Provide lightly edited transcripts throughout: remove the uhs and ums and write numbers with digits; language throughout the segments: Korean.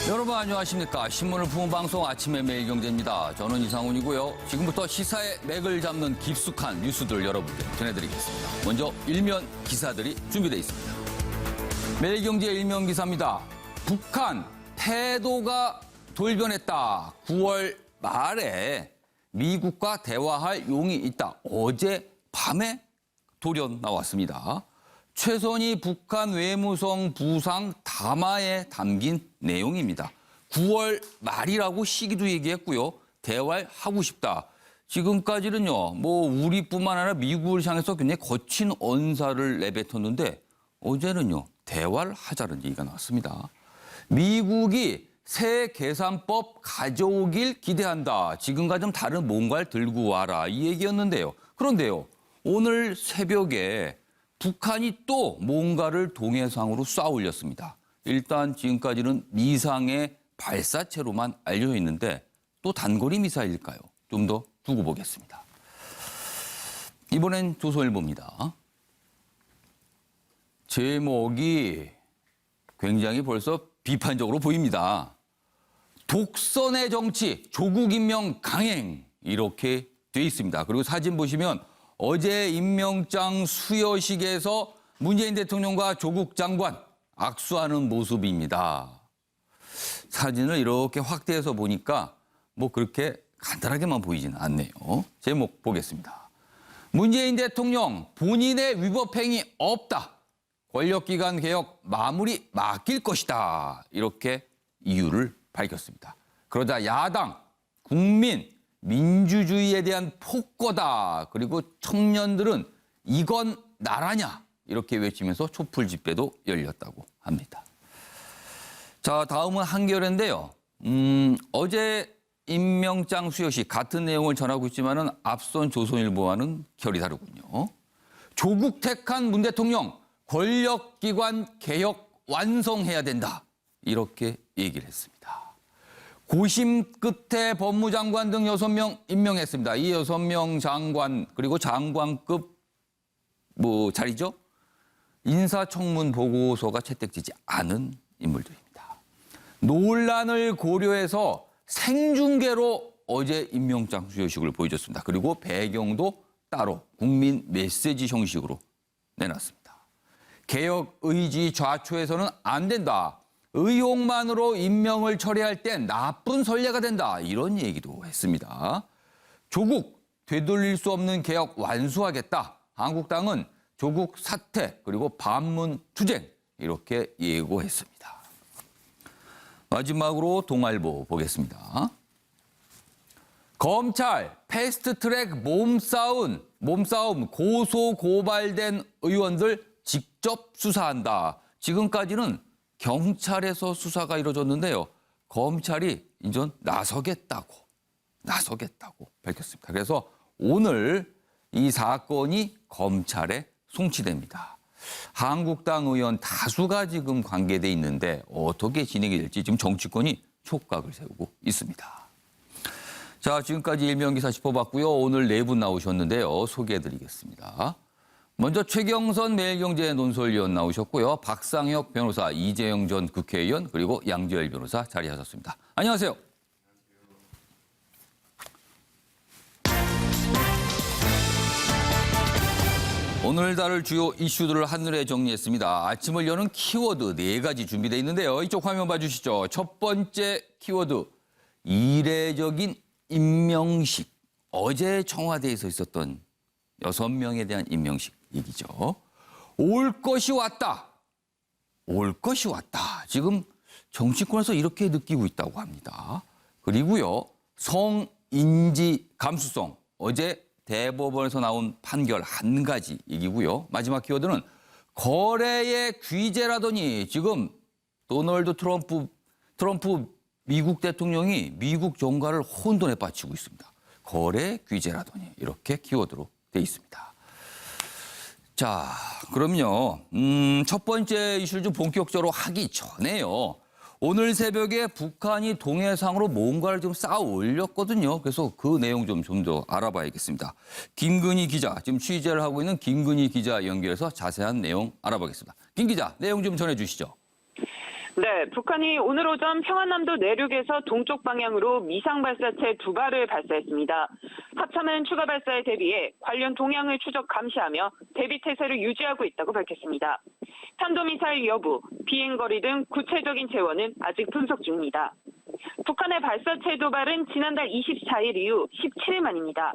여러분 안녕하십니까. 신문을 푸는 방송 아침의 매일경제입니다. 저는 이상훈이고요. 지금부터 시사의 맥을 잡는 깊숙한 뉴스들 여러분께 전해드리겠습니다. 먼저 일면 기사들이 준비되어 있습니다. 매일경제 일면 기사입니다. 북한 태도가 돌변했다. 9월 말에 미국과 대화할 용이 있다. 어제 밤에 돌연 나왔습니다. 최선희 북한 외무성 부상 담화에 담긴 내용입니다. 9월 말이라고 시기도 얘기했고요. 대화를 하고 싶다. 지금까지는요, 우리뿐만 아니라 미국을 향해서 굉장히 거친 언사를 내뱉었는데 어제는요, 대화를 하자는 얘기가 나왔습니다. 미국이 새 계산법 가져오길 기대한다. 지금과 좀 다른 뭔가를 들고 와라. 이 얘기였는데요. 그런데요, 오늘 새벽에 북한이 또 뭔가를 동해상으로 쏴 올렸습니다. 일단 지금까지는 미상의 발사체로만 알려져 있는데 또 단거리 미사일일까요? 좀 더 두고 보겠습니다. 이번엔 조선일보입니다. 제목이 굉장히 벌써 비판적으로 보입니다. 독선의 정치, 조국 임명 강행 이렇게 돼 있습니다. 그리고 사진 보시면 어제 임명장 수여식에서 문재인 대통령과 조국 장관 악수하는 모습입니다. 사진을 이렇게 확대해서 보니까 그렇게 간단하게만 보이지는 않네요. 제목 보겠습니다. 문재인 대통령 본인의 위법행위 없다. 권력기관 개혁 마무리 맡길 것이다. 이렇게 이유를 밝혔습니다. 그러자 야당, 국민, 민주주의에 대한 폭거다. 그리고 청년들은 이건 나라냐 이렇게 외치면서 촛불 집회도 열렸다고 합니다. 자, 다음은 한겨레인데요. 어제 임명장 수여식 같은 내용을 전하고 있지만은 앞선 조선일보와는 결이 다르군요. 조국 택한 문 대통령 권력기관 개혁 완성해야 된다. 이렇게 얘기를 했습니다. 고심 끝에 법무장관 등 6명 임명했습니다. 이 6명 장관 그리고 장관급 자리죠. 인사청문 보고서가 채택되지 않은 인물들입니다. 논란을 고려해서 생중계로 어제 임명장 수여식을 보여줬습니다. 그리고 배경도 따로 국민 메시지 형식으로 내놨습니다. 개혁 의지 좌초해서는 안 된다. 의혹만으로 임명을 처리할 땐 나쁜 선례가 된다. 이런 얘기도 했습니다. 조국 되돌릴 수 없는 개혁 완수하겠다. 한국당은 조국 사퇴 그리고 반문 투쟁 이렇게 예고했습니다. 마지막으로 동아일보 보겠습니다. 검찰 패스트트랙 몸싸움 고소 고발된 의원들 직접 수사한다. 지금까지는 경찰에서 수사가 이루어졌는데요. 검찰이 이제 나서겠다고 밝혔습니다. 그래서 오늘 이 사건이 검찰에 송치됩니다. 한국당 의원 다수가 지금 관계돼 있는데 어떻게 진행이 될지 지금 정치권이 촉각을 세우고 있습니다. 자, 지금까지 일면 기사 짚어봤고요. 오늘 4분 나오셨는데요. 소개해드리겠습니다. 먼저 최경선 매일경제 논설위원 나오셨고요. 박상혁 변호사, 이재영 전 국회의원, 그리고 양지열 변호사 자리하셨습니다. 안녕하세요. 오늘 다룰 주요 이슈들을 한눈에 정리했습니다. 아침을 여는 키워드 4가지 준비되어 있는데요. 이쪽 화면 봐주시죠. 첫 번째 키워드, 이례적인 임명식. 어제 청와대에서 있었던 6명에 대한 임명식 얘기죠. 올 것이 왔다. 지금 정치권에서 이렇게 느끼고 있다고 합니다. 그리고요, 성인지 감수성. 어제 대법원에서 나온 판결 한 가지 얘기고요. 마지막 키워드는 거래의 귀재라더니 지금 도널드 트럼프 미국 대통령이 미국 정가를 혼돈에 빠뜨리고 있습니다. 거래 귀재라더니 이렇게 키워드로 돼 있습니다. 자, 그럼요. 첫 번째 이슈를 좀 본격적으로 하기 전에요. 오늘 새벽에 북한이 동해상으로 뭔가를 좀 쌓아 올렸거든요. 그래서 그 내용 좀 더 알아봐야겠습니다. 김근희 기자, 지금 취재를 하고 있는 김근희 기자 연결해서 자세한 내용 알아보겠습니다. 김 기자, 내용 좀 전해주시죠. 네, 북한이 오늘 오전 평안남도 내륙에서 동쪽 방향으로 미상 발사체 2발을 발사했습니다. 합참은 추가 발사에 대비해 관련 동향을 추적 감시하며 대비 태세를 유지하고 있다고 밝혔습니다. 탄도미사일 여부, 비행거리 등 구체적인 재원은 아직 분석 중입니다. 북한의 발사체 도발은 지난달 24일 이후 17일 만입니다.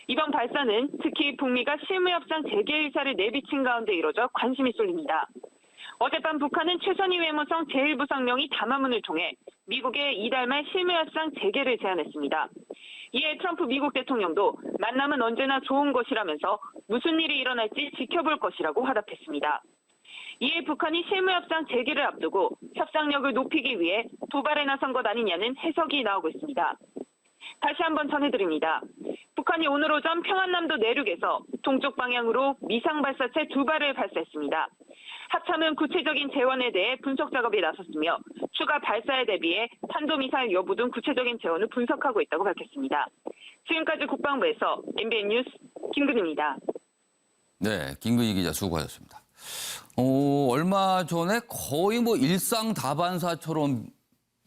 이번 발사는 특히 북미가 실무협상 재개 의사를 내비친 가운데 이뤄져 관심이 쏠립니다. 어젯밤 북한은 최선희 외무성 제1부상령이 담화문을 통해 미국의 이달 말 실무협상 재개를 제안했습니다. 이에 트럼프 미국 대통령도 만남은 언제나 좋은 것이라면서 무슨 일이 일어날지 지켜볼 것이라고 화답했습니다. 이에 북한이 실무협상 재개를 앞두고 협상력을 높이기 위해 도발에 나선 것 아니냐는 해석이 나오고 있습니다. 다시 한번 전해드립니다. 북한이 오늘 오전 평안남도 내륙에서 동쪽 방향으로 미상 발사체 2발을 발사했습니다. 합참은 구체적인 재원에 대해 분석 작업에 나섰으며 추가 발사에 대비해 탄도미사일 여부 등 구체적인 재원을 분석하고 있다고 밝혔습니다. 지금까지 국방부에서 MBN 뉴스 김근희입니다. 네, 김근희 기자 수고하셨습니다. 얼마 전에 거의 일상다반사처럼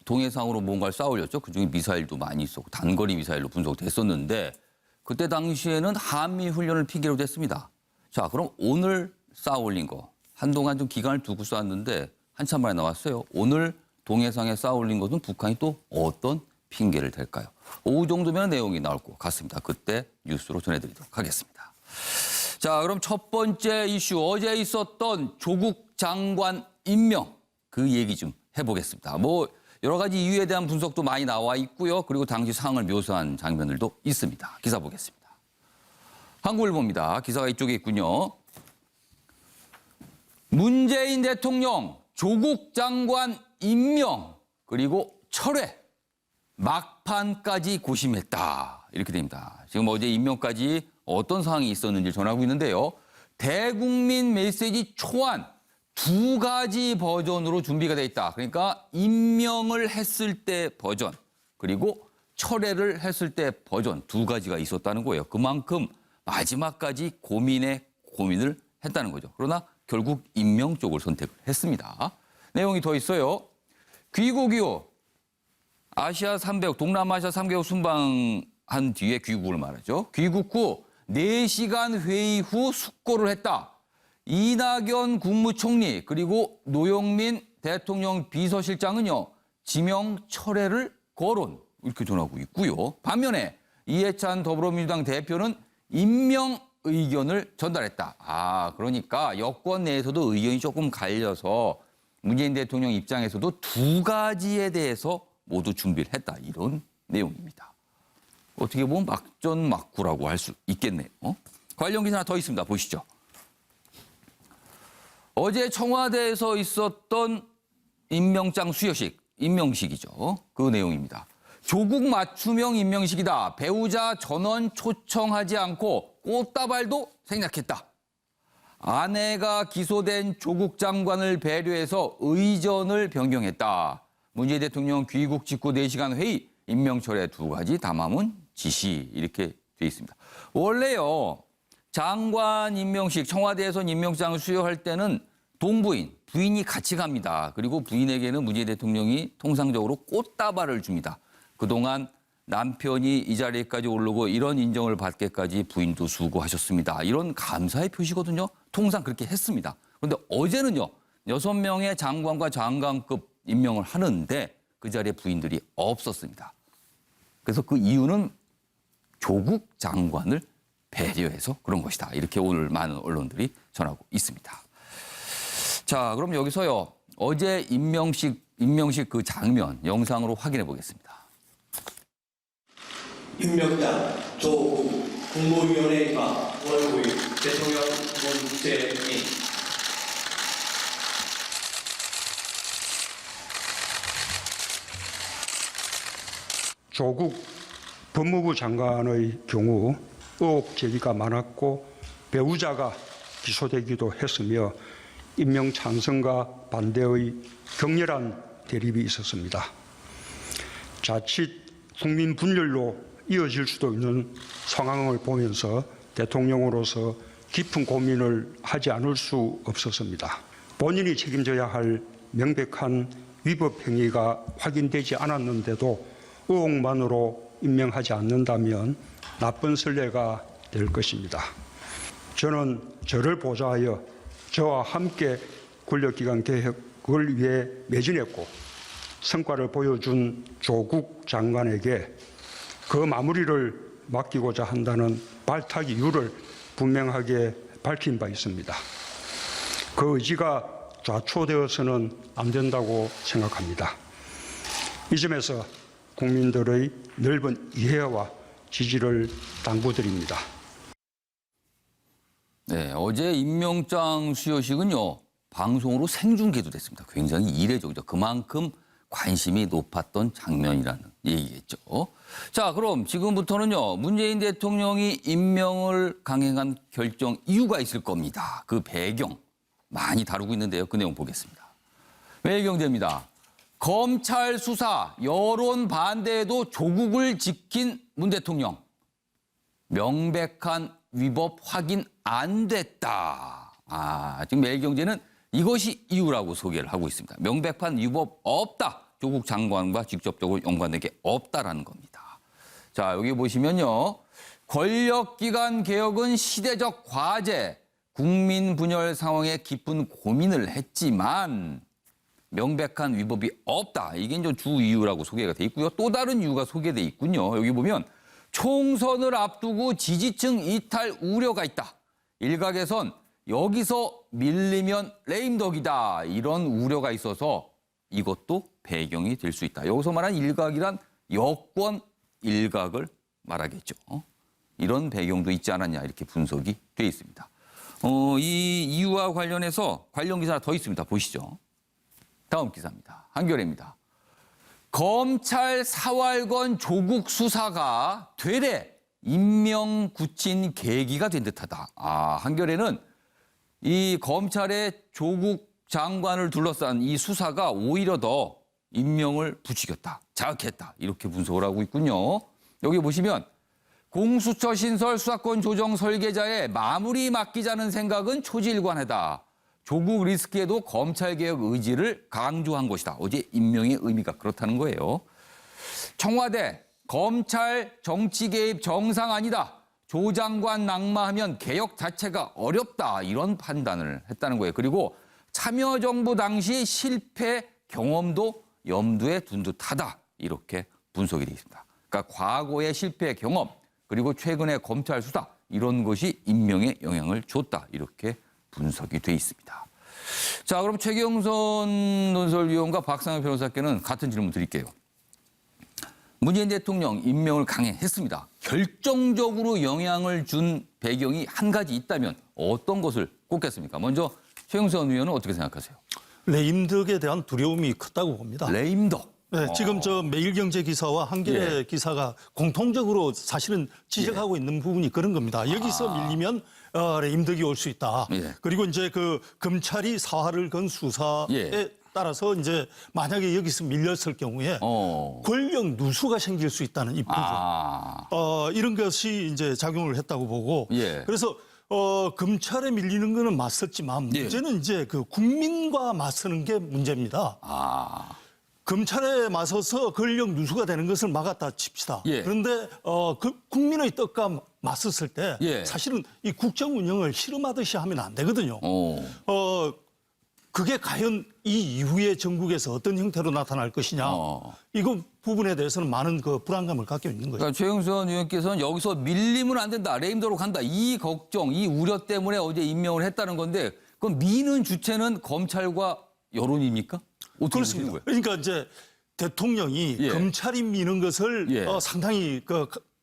동해상으로 뭔가를 쌓아 올렸죠. 그중에 미사일도 많이 있었고 단거리 미사일로 분석됐었는데 그때 당시에는 한미 훈련을 핑계로 댔습니다. 자, 그럼 오늘 쌓아 올린 거 한동안 좀 기간을 두고 쌓았는데 한참 만에 나왔어요. 오늘 동해상에 쌓아 올린 것은 북한이 또 어떤 핑계를 댈까요? 오후 정도면 내용이 나올 것 같습니다. 그때 뉴스로 전해드리도록 하겠습니다. 자, 그럼 첫 번째 이슈 어제 있었던 조국 장관 임명 그 얘기 좀 해보겠습니다. 여러 가지 이유에 대한 분석도 많이 나와 있고요. 그리고 당시 상황을 묘사한 장면들도 있습니다. 기사 보겠습니다. 한국일보입니다. 기사가 이쪽에 있군요. 문재인 대통령 조국 장관 임명 그리고 철회 막판까지 고심했다. 이렇게 됩니다. 지금 어제 임명까지 어떤 상황이 있었는지 전하고 있는데요. 대국민 메시지 초안 2가지 버전으로 준비가 돼 있다. 그러니까 임명을 했을 때 버전 그리고 철회를 했을 때 버전 2가지가 있었다는 거예요. 그만큼 마지막까지 고민을 했다는 거죠. 그러나 결국 임명 쪽을 선택했습니다. 내용이 더 있어요. 귀국 이후 아시아 3개국, 동남아시아 3개국 순방한 뒤에 귀국을 말하죠. 귀국 후 4시간 회의 후 숙고를 했다. 이낙연 국무총리 그리고 노영민 대통령 비서실장은요. 지명 철회를 거론 이렇게 전하고 있고요. 반면에 이해찬 더불어민주당 대표는 임명 의견을 전달했다. 그러니까 여권 내에서도 의견이 조금 갈려서 문재인 대통령 입장에서도 2가지에 대해서 모두 준비를 했다. 이런 내용입니다. 어떻게 보면 막전막구라고 할 수 있겠네요. 관련 기사 하나 더 있습니다. 보시죠. 어제 청와대에서 있었던 임명장 수여식, 임명식이죠. 그 내용입니다. 조국 맞춤형 임명식이다. 배우자 전원 초청하지 않고 꽃다발도 생략했다. 아내가 기소된 조국 장관을 배려해서 의전을 변경했다. 문재인 대통령 귀국 직후 4시간 회의, 임명철회 2가지 담화문 지시 이렇게 돼 있습니다. 원래요. 장관 임명식, 청와대에서 임명장을 수여할 때는 동부인, 부인이 같이 갑니다. 그리고 부인에게는 문재인 대통령이 통상적으로 꽃다발을 줍니다. 그동안 남편이 이 자리에까지 오르고 이런 인정을 받기까지 부인도 수고하셨습니다. 이런 감사의 표시거든요. 통상 그렇게 했습니다. 그런데 어제는요. 6명의 장관과 장관급 임명을 하는데 그 자리에 부인들이 없었습니다. 그래서 그 이유는 조국 장관을 배려해서 그런 것이다. 이렇게 오늘 많은 언론들이 전하고 있습니다. 자, 그럼 여기서요. 어제 임명식 그 장면 영상으로 확인해 보겠습니다. 임명장 조국 국무위원회가 월 5일 대통령 문재인 조국 법무부 장관의 경우 의혹 제기가 많았고 배우자가 기소되기도 했으며 임명 찬성과 반대의 격렬한 대립이 있었습니다. 자칫 국민 분열로 이어질 수도 있는 상황을 보면서 대통령으로서 깊은 고민을 하지 않을 수 없었습니다. 본인이 책임져야 할 명백한 위법 행위가 확인되지 않았는데도 의혹만으로 임명하지 않는다면 나쁜 선례가 될 것입니다. 저는 저를 보좌하여 저와 함께 권력기관 개혁을 위해 매진했고 성과를 보여준 조국 장관에게 그 마무리를 맡기고자 한다는 발탁 이유를 분명하게 밝힌 바 있습니다. 그 의지가 좌초되어서는 안 된다고 생각합니다. 이 점에서 국민들의 넓은 이해와 지지를 당부드립니다. 네, 어제 임명장 수여식은요, 방송으로 생중계도 됐습니다. 굉장히 이례적이죠. 그만큼 관심이 높았던 장면이라는 얘기겠죠. 자, 그럼 지금부터는요, 문재인 대통령이 임명을 강행한 결정 이유가 있을 겁니다. 그 배경 많이 다루고 있는데요. 그 내용 보겠습니다. 매일경제입니다. 검찰 수사, 여론 반대에도 조국을 지킨 문 대통령. 명백한 위법 확인 안 됐다. 지금 매일경제는 이것이 이유라고 소개를 하고 있습니다. 명백한 위법 없다. 조국 장관과 직접적으로 연관된 게 없다라는 겁니다. 자, 여기 보시면요. 권력기관 개혁은 시대적 과제, 국민 분열 상황에 깊은 고민을 했지만 명백한 위법이 없다. 이게 이제 주 이유라고 소개가 돼 있고요. 또 다른 이유가 소개돼 있군요. 여기 보면 총선을 앞두고 지지층 이탈 우려가 있다. 일각에선 여기서 밀리면 레임덕이다. 이런 우려가 있어서 이것도 배경이 될 수 있다. 여기서 말한 일각이란 여권 일각을 말하겠죠. 이런 배경도 있지 않았냐 이렇게 분석이 돼 있습니다. 이 이유와 관련해서 관련 기사 하나 더 있습니다. 보시죠. 다음 기사입니다. 한겨레입니다. 검찰 사활건 조국 수사가 되레 임명 굳힌 계기가 된 듯하다. 한겨레는 이 검찰의 조국 장관을 둘러싼 이 수사가 오히려 더 임명을 부추겼다, 자극했다 이렇게 분석을 하고 있군요. 여기 보시면 공수처 신설 수사권 조정 설계자의 마무리 맡기자는 생각은 초지일관하다. 조국 리스크에도 검찰개혁 의지를 강조한 것이다. 어제 임명의 의미가 그렇다는 거예요. 청와대, 검찰 정치 개입 정상 아니다. 조 장관 낙마하면 개혁 자체가 어렵다. 이런 판단을 했다는 거예요. 그리고 참여정부 당시 실패 경험도 염두에 둔 듯하다. 이렇게 분석이 되어 있습니다. 그러니까 과거의 실패 경험 그리고 최근의 검찰 수사 이런 것이 임명에 영향을 줬다. 이렇게 분석이 돼 있습니다. 자, 그럼 최경선 논설위원과 박상현 변호사께는 같은 질문 드릴게요. 문재인 대통령 임명을 강행했습니다. 결정적으로 영향을 준 배경이 한 가지 있다면 어떤 것을 꼽겠습니까? 먼저 최경선 의원은 어떻게 생각하세요? 레임덕에 대한 두려움이 컸다고 봅니다. 레임덕. 네, 지금 저 매일경제 기사와 한겨레 예. 기사가 공통적으로 사실은 지적하고 있는 부분이 그런 겁니다. 여기서 밀리면 레임덕이 올 수 있다. 예. 그리고 이제 그 검찰이 사활을 건 수사에 예. 따라서 이제 만약에 여기서 밀렸을 경우에 권력 누수가 생길 수 있다는 이 부분. 이런 것이 이제 작용을 했다고 보고. 예. 그래서 검찰에 밀리는 거는 맞섰지만 문제는 이제 그 국민과 맞서는 게 문제입니다. 검찰에 맞서서 권력 누수가 되는 것을 막았다 칩시다. 예. 그런데 그 국민의 뜻과 맞섰을 때 예. 사실은 이 국정 운영을 실험하듯이 하면 안 되거든요. 그게 과연 이 이후에 전국에서 어떤 형태로 나타날 것이냐. 이거 부분에 대해서는 많은 그 불안감을 갖고 있는 거죠. 그러니까 최경선 의원께서는 여기서 밀리면 안 된다. 레임덕으로 간다. 이 걱정, 이 우려 때문에 어제 임명을 했다는 건데 그럼 미는 주체는 검찰과 여론입니까? 어떻게 보시는 그렇습니다. 거예요? 그러니까 이제 대통령이 예. 검찰이 미는 것을 예. 상당히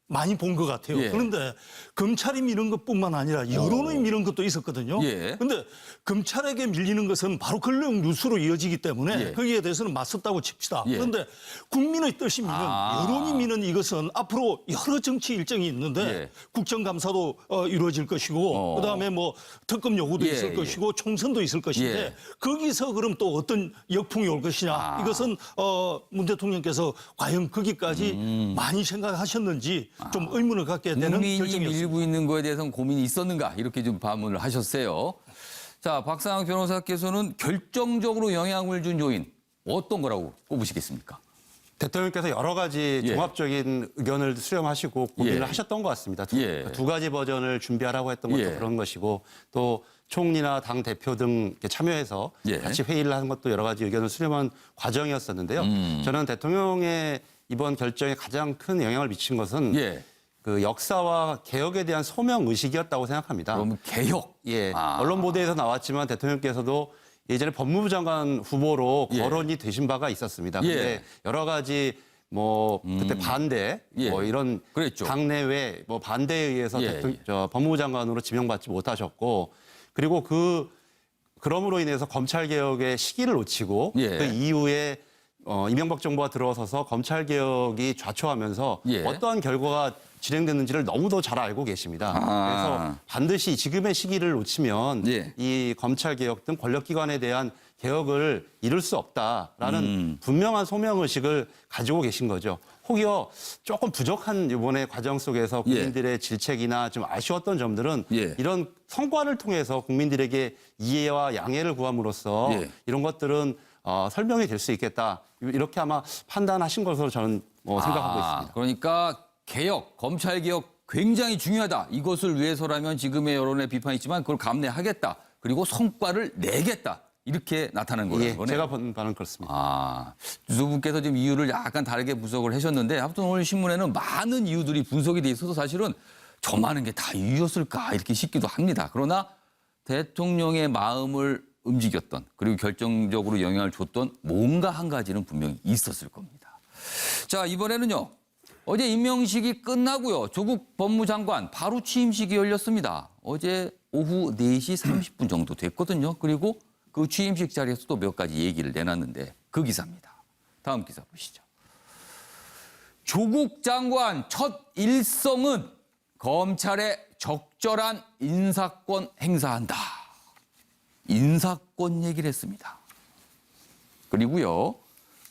많이 본 것 같아요. 예. 그런데 검찰이 미는 것뿐만 아니라 여론이 미는 것도 있었거든요. 그런데 예. 검찰에게 밀리는 것은 바로 권력 누수로 이어지기 때문에 예. 거기에 대해서는 맞섰다고 칩시다. 예. 그런데 국민의 뜻이 미는 여론이 미는 이것은 앞으로 여러 정치 일정이 있는데 예. 국정감사도 이루어질 것이고 그다음에 뭐 특검 요구도 예, 있을 예. 것이고 총선도 있을 것인데 예. 거기서 그럼 또 어떤 역풍이 올 것이냐. 이것은 문 대통령께서 과연 거기까지 많이 생각하셨는지 좀 의문을 갖게 되는 국민이 결정이었습니다. 밀고 있는 거에 대해서는 고민이 있었는가 이렇게 좀 반문을 하셨어요. 자, 박상학 변호사께서는 결정적으로 영향을 준 요인 어떤 거라고 꼽으시겠습니까? 대통령께서 여러 가지 예. 종합적인 의견을 수렴하시고 고민을 예. 하셨던 것 같습니다. 예. 두 가지 버전을 준비하라고 했던 것도 예. 그런 것이고 또 총리나 당 대표 등 이렇게 참여해서 예. 같이 회의를 하는 것도 여러 가지 의견을 수렴한 과정이었었는데요. 저는 대통령의 이번 결정에 가장 큰 영향을 미친 것은 예. 그 역사와 개혁에 대한 소명 의식이었다고 생각합니다. 그럼 개혁. 예, 아. 언론 보도에서 나왔지만 대통령께서도 예전에 법무부 장관 후보로 예. 거론이 되신 바가 있었습니다. 예. 근데 여러 가지 뭐 그때 반대 예. 뭐 이런 그랬죠. 당내외 뭐 반대에 의해서 예, 예. 법무부 장관으로 지명받지 못하셨고 그리고 그럼으로 인해서 검찰 개혁의 시기를 놓치고 예. 그 이후에 이명박 정부가 들어서서 검찰 개혁이 좌초하면서 예. 어떠한 결과가 진행됐는지를 너무도 잘 알고 계십니다. 아. 그래서 반드시 지금의 시기를 놓치면 예. 이 검찰 개혁 등 권력기관에 대한 개혁을 이룰 수 없다라는 분명한 소명의식을 가지고 계신 거죠. 혹여 조금 부족한 이번에 과정 속에서 국민들의 질책이나 좀 아쉬웠던 점들은 예. 이런 성과를 통해서 국민들에게 이해와 양해를 구함으로써 예. 이런 것들은 설명이 될 수 있겠다. 이렇게 아마 판단하신 것으로 저는 생각하고 있습니다. 그러니까 개혁, 검찰 개혁 굉장히 중요하다. 이것을 위해서라면 지금의 여론의 비판이 있지만 그걸 감내하겠다. 그리고 성과를 내겠다. 이렇게 나타나는 거라는 예, 거네요. 제가 본 바는 그렇습니다. 아, 두 분께서 지금 이유를 약간 다르게 분석을 하셨는데 아무튼 오늘 신문에는 많은 이유들이 분석이 돼 있어서 사실은 저 많은 게 다 이유였을까 이렇게 싶기도 합니다. 그러나 대통령의 마음을 움직였던 그리고 결정적으로 영향을 줬던 뭔가 한 가지는 분명히 있었을 겁니다. 자, 이번에는요. 어제 임명식이 끝나고요. 조국 법무장관 바로 취임식이 열렸습니다. 어제 오후 4시 30분 정도 됐거든요. 그리고 그 취임식 자리에서 또 몇 가지 얘기를 내놨는데 그 기사입니다. 다음 기사 보시죠. 조국 장관 첫 일성은 검찰에 적절한 인사권 행사한다. 인사권 얘기를 했습니다. 그리고요.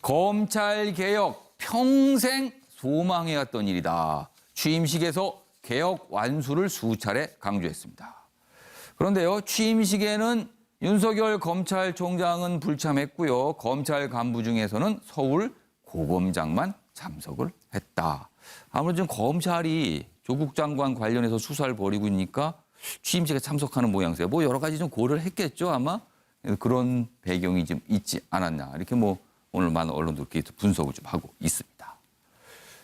검찰 개혁 평생 소망해왔던 일이다. 취임식에서 개혁 완수를 수차례 강조했습니다. 그런데요. 취임식에는 윤석열 검찰총장은 불참했고요. 검찰 간부 중에서는 서울 고검장만 참석을 했다. 아무래도 좀 검찰이 조국 장관 관련해서 수사를 벌이고 있으니까 취임식에 참석하는 모양새요. 뭐 여러 가지 좀 고려를 했겠죠, 아마. 그런 배경이 좀 있지 않았나. 이렇게 뭐 오늘 많은 언론도 이렇게 분석을 좀 하고 있습니다.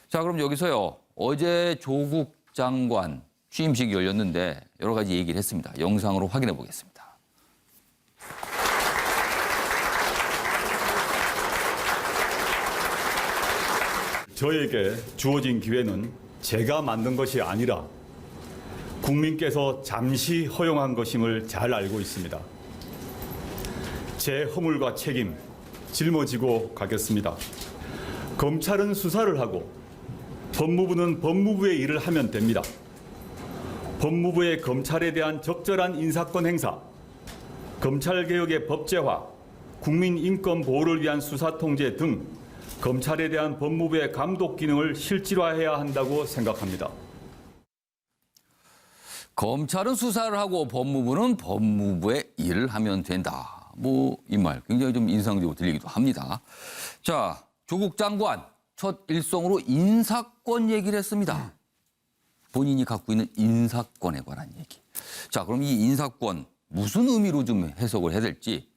자, 그럼 여기서요. 어제 조국 장관 취임식이 열렸는데 여러 가지 얘기를 했습니다. 영상으로 확인해 보겠습니다. 저에게 주어진 기회는 제가 만든 것이 아니라 국민께서 잠시 허용한 것임을 잘 알고 있습니다. 제 허물과 책임 짊어지고 가겠습니다. 검찰은 수사를 하고 법무부는 법무부의 일을 하면 됩니다. 법무부의 검찰에 대한 적절한 인사권 행사, 검찰개혁의 법제화, 국민 인권 보호를 위한 수사 통제 등 검찰에 대한 법무부의 감독 기능을 실질화해야 한다고 생각합니다. 검찰은 수사를 하고 법무부는 법무부의 일을 하면 된다. 뭐 이 말 굉장히 좀 인상적으로 들리기도 합니다. 자, 조국 장관 첫 일성으로 인사권 얘기를 했습니다. 본인이 갖고 있는 인사권에 관한 얘기. 자, 그럼 이 인사권 무슨 의미로 좀 해석을 해야 될지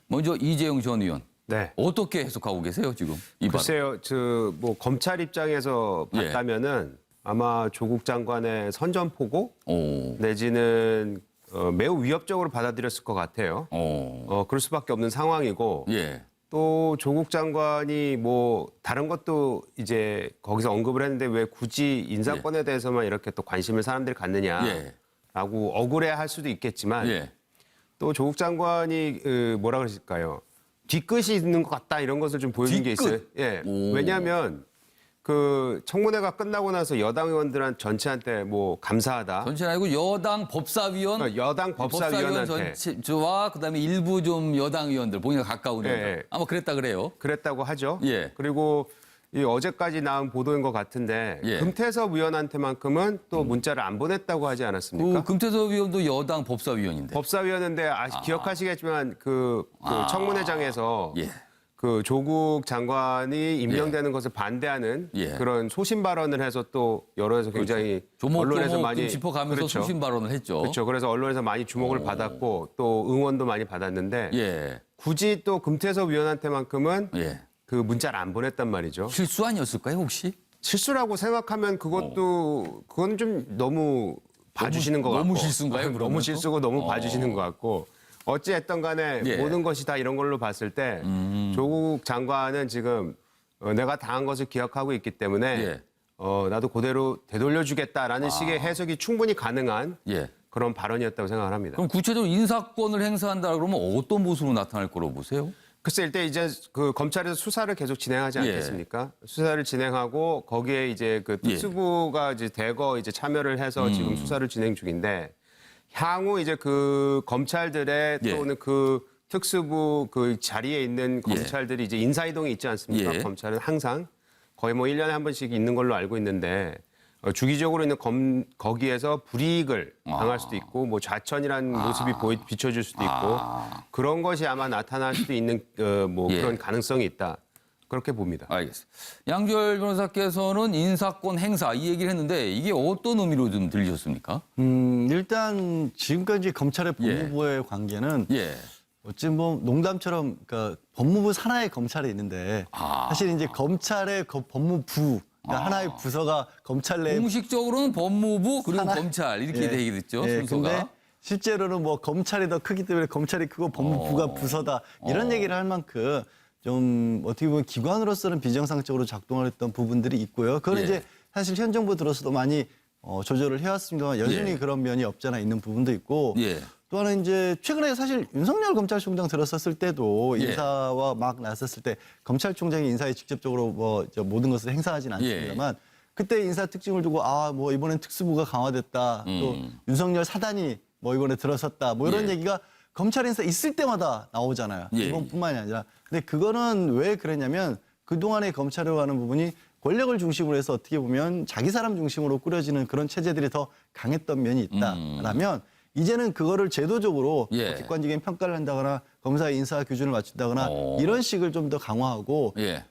먼저 이재용 전 의원. 네. 어떻게 해석하고 계세요, 지금? 이 발언. 글쎄요, 뭐 검찰 입장에서 예. 봤다면은 아마 조국 장관의 선전포고 오. 내지는 매우 위협적으로 받아들였을 것 같아요. 그럴 수밖에 없는 상황이고 예. 또 조국 장관이 뭐 다른 것도 이제 거기서 언급을 했는데 왜 굳이 인사권에 대해서만 이렇게 또 관심을 사람들이 갖느냐라고 예. 억울해할 수도 있겠지만 예. 또 조국 장관이 뭐라 그러실까요? 뒤끝이 있는 것 같다 이런 것을 좀 보여준 게 있어요. 예. 오. 왜냐하면 그 청문회가 끝나고 나서 여당 의원들한 전체한테 뭐 감사하다. 전체 아니고 여당 법사위원, 여당 법사위원한테 전체와 그다음에 일부 좀 여당 의원들 본인과 가까운 의원들 예. 아마 그랬다 그래요. 그랬다고 하죠. 예. 그리고 이 어제까지 나온 보도인 것 같은데 예. 금태섭 의원한테만큼은 또 문자를 안 보냈다고 하지 않았습니까? 그 금태섭 의원도 여당 법사위원인데. 법사위원인데 기억하시겠지만 그 청문회장에서 예. 그 조국 장관이 임명되는 것을 반대하는 예. 그런 소신 발언을 해서 또 여론에서 굉장히 언론에서 조목조목 많이 좀 짚어가면서 그렇죠. 소신 발언을 했죠. 그렇죠. 그래서 언론에서 많이 주목을 받았고 또 응원도 많이 받았는데 예. 굳이 또 금태섭 위원한테만큼은 예. 그 문자를 안 보냈단 말이죠. 실수 아니었을까요, 혹시? 실수라고 생각하면 그건 좀 너무 봐주시는 것 같고 너무 실수인가요, 너무 그러면? 실수고 너무 봐주시는 것 같고 어찌했던 간에 예. 모든 것이 다 이런 걸로 봤을 때 조국 장관은 지금 내가 당한 것을 기억하고 있기 때문에 예. 나도 그대로 되돌려주겠다라는 식의 해석이 충분히 가능한 예. 그런 발언이었다고 생각을 합니다. 그럼 구체적으로 인사권을 행사한다 그러면 어떤 모습으로 나타날 거라고 보세요? 글쎄 일단 이제 그 검찰에서 수사를 계속 진행하지 예. 않겠습니까? 수사를 진행하고 거기에 이제 그 특수부가 이제 대거 이제 참여를 해서 지금 수사를 진행 중인데 향후 이제 그 검찰들의 예. 또는 그 특수부 그 자리에 있는 검찰들이 이제 인사이동이 있지 않습니까? 예. 검찰은 항상 거의 뭐 1년에 한 번씩 있는 걸로 알고 있는데 주기적으로 있는 거기에서 불이익을 당할 수도 있고 뭐 좌천이라는 모습이 비춰질 수도 있고 그런 것이 아마 나타날 수도 있는 뭐 예. 그런 가능성이 있다. 그렇게 봅니다. 알겠습니다. 양주열 변호사께서는 인사권 행사 이 얘기를 했는데 이게 어떤 의미로 좀 들리셨습니까? 일단 지금까지 검찰의 법무부의 관계는 예. 어찌 뭐 농담처럼 그러니까 법무부 산하의 검찰이 있는데 사실 이제 검찰의 법무부 그러니까 하나의 부서가 검찰 내 공식적으로는 법무부 그리고 검찰 이렇게 되겠죠, 순서가. 근데 실제로는 뭐 검찰이 더 크기 때문에 검찰이 크고 법무부가 부서다 이런 얘기를 할 만큼 좀 어떻게 보면 기관으로서는 비정상적으로 작동했던 부분들이 있고요. 그건 예. 이제 사실 현 정부 들어서도 많이 조절을 해왔습니다만 여전히 예. 그런 면이 없잖아 있는 부분도 있고 예. 또 하나 이제 최근에 사실 윤석열 검찰총장 들었었을 때도 예. 인사와 막 나섰을 때 검찰총장이 인사에 직접적으로 뭐 모든 것을 행사하지는 않습니다만 그때 인사 특징을 두고 뭐 이번엔 특수부가 강화됐다 또 윤석열 사단이 뭐 이번에 들어섰다 뭐 이런 예. 얘기가 검찰 인사 있을 때마다 나오잖아요. 예. 이번뿐만이 아니라 근데 그거는 왜 그랬냐면 그동안의 검찰에 관한 부분이 권력을 중심으로 해서 어떻게 보면 자기 사람 중심으로 꾸려지는 그런 체제들이 더 강했던 면이 있다라면 이제는 그거를 제도적으로 예. 객관적인 평가를 한다거나 검사의 인사 기준을 맞춘다거나 이런 식을 좀 더 강화하고 예.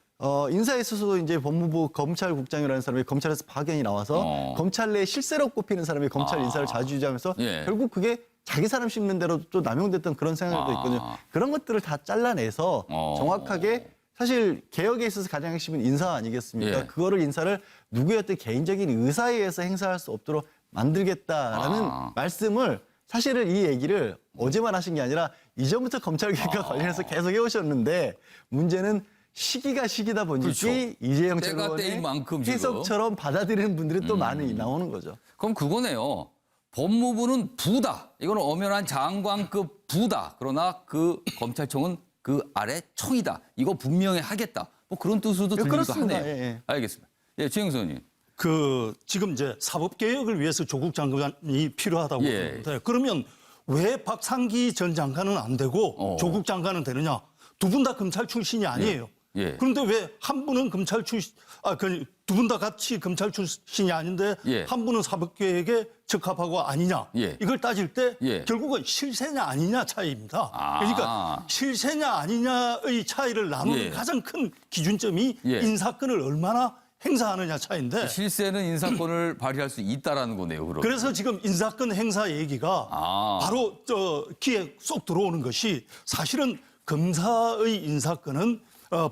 인사에 있어서도 이제 법무부 검찰국장이라는 사람이 검찰에서 파견이 나와서 검찰 내에 실세로 꼽히는 사람이 검찰 인사를 자주유지하면서 예. 결국 그게 자기 사람 씹는 대로 또 남용됐던 그런 생각도 있거든요. 그런 것들을 다 잘라내서 정확하게 사실 개혁에 있어서 가장 핵심은 인사 아니겠습니까? 예. 그거를 인사를 누구의 어떤 개인적인 의사에 의해서 행사할 수 없도록 만들겠다라는 말씀을 사실은 이 얘기를 어제만 하신 게 아니라 이전부터 검찰 개혁과 관련해서 계속 해오셨는데 문제는 시기가 시기다 보니까 그렇죠. 이재영 때가 때인 최고원의 만큼 지금. 해석처럼 받아들이는 분들이 또 많이 나오는 거죠. 그럼 그거네요. 법무부는 부다. 이거는 엄연한 장관급 부다. 그러나 그 검찰청은 그 아래 청이다. 이거 분명히 하겠다. 뭐 그런 뜻으로도 들리기도 그렇습니다. 하네요. 예. 알겠습니다. 예, 최영수 의원님. 지금 이제 사법 개혁을 위해서 조국 장관이 필요하다고 예. 그러는데 그러면 왜 박상기 전 장관은 안 되고 조국 장관은 되느냐? 두 분 다 검찰 출신이 아니에요. 예. 그런데 왜 한 분은 검찰 출신, 두 분 다 같이 검찰 출신이 아닌데 예. 한 분은 사법개혁에 적합하고 아니냐? 예. 이걸 따질 때 예. 결국은 실세냐 아니냐 차이입니다. 그러니까 실세냐 아니냐의 차이를 나누는 예. 가장 큰 기준점이 예. 인사권을 얼마나 행사하느냐 차이인데 실세는 인사권을 발휘할 수 있다라는 거네요. 그럼. 그래서 지금 인사권 행사 얘기가 바로 귀에 쏙 들어오는 것이 사실은 검사의 인사권은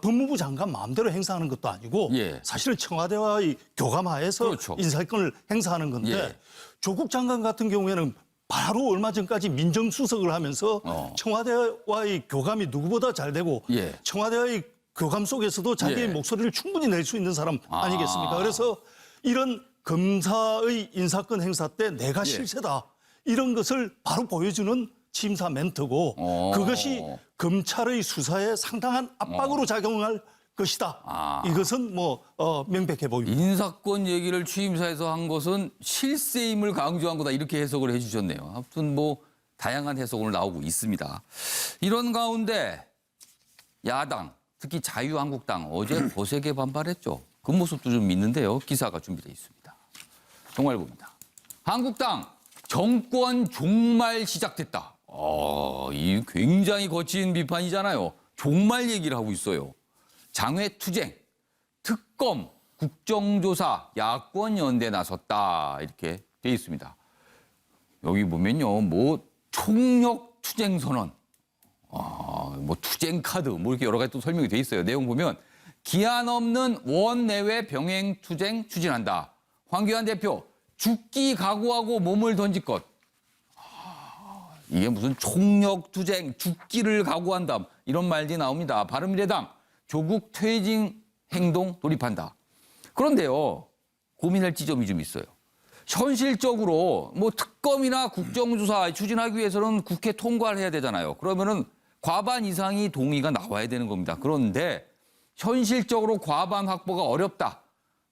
법무부 장관 마음대로 행사하는 것도 아니고 예. 사실은 청와대와의 교감하에서 그렇죠. 인사권을 행사하는 건데 예. 조국 장관 같은 경우에는 바로 얼마 전까지 민정수석을 하면서 청와대와의 교감이 누구보다 잘 되고 예. 청와대와의 교감 속에서도 자기의 예. 목소리를 충분히 낼 수 있는 사람 아니겠습니까? 그래서 이런 검사의 인사권 행사 때 내가 실세다 이런 것을 바로 보여주는 심사 멘트고 그것이 검찰의 수사에 상당한 압박으로 작용할 것이다. 이것은 뭐 명백해 보입니다. 인사권 얘기를 취임사에서 한 것은 실세임을 강조한 거다 이렇게 해석을 해주셨네요. 아무튼 뭐 다양한 해석 오늘 나오고 있습니다. 이런 가운데 야당 특히 자유한국당 어제 거세게 반발했죠. 그 모습도 좀 있는데요. 기사가 준비되어 있습니다. 정말봅니다. 한국당 정권 종말 시작됐다. 이 굉장히 거친 비판이잖아요. 종말 얘기를 하고 있어요. 장외투쟁, 특검, 국정조사, 야권연대 나섰다 이렇게 돼 있습니다. 여기 보면요, 뭐 총력투쟁선언, 뭐 투쟁카드, 뭐 이렇게 여러 가지 또 설명이 돼 있어요. 내용 보면 기한 없는 원내외 병행투쟁 추진한다. 황교안 대표 죽기 각오하고 몸을 던질 것. 이게 무슨 총력투쟁, 죽기를 각오한다 이런 말들이 나옵니다. 바른미래당 조국 퇴진 행동 돌입한다. 그런데요, 고민할 지점이 좀 있어요. 현실적으로 뭐 특검이나 국정조사 추진하기 위해서는 국회 통과를 해야 되잖아요. 그러면은 과반 이상이 동의가 나와야 되는 겁니다. 그런데 현실적으로 과반 확보가 어렵다.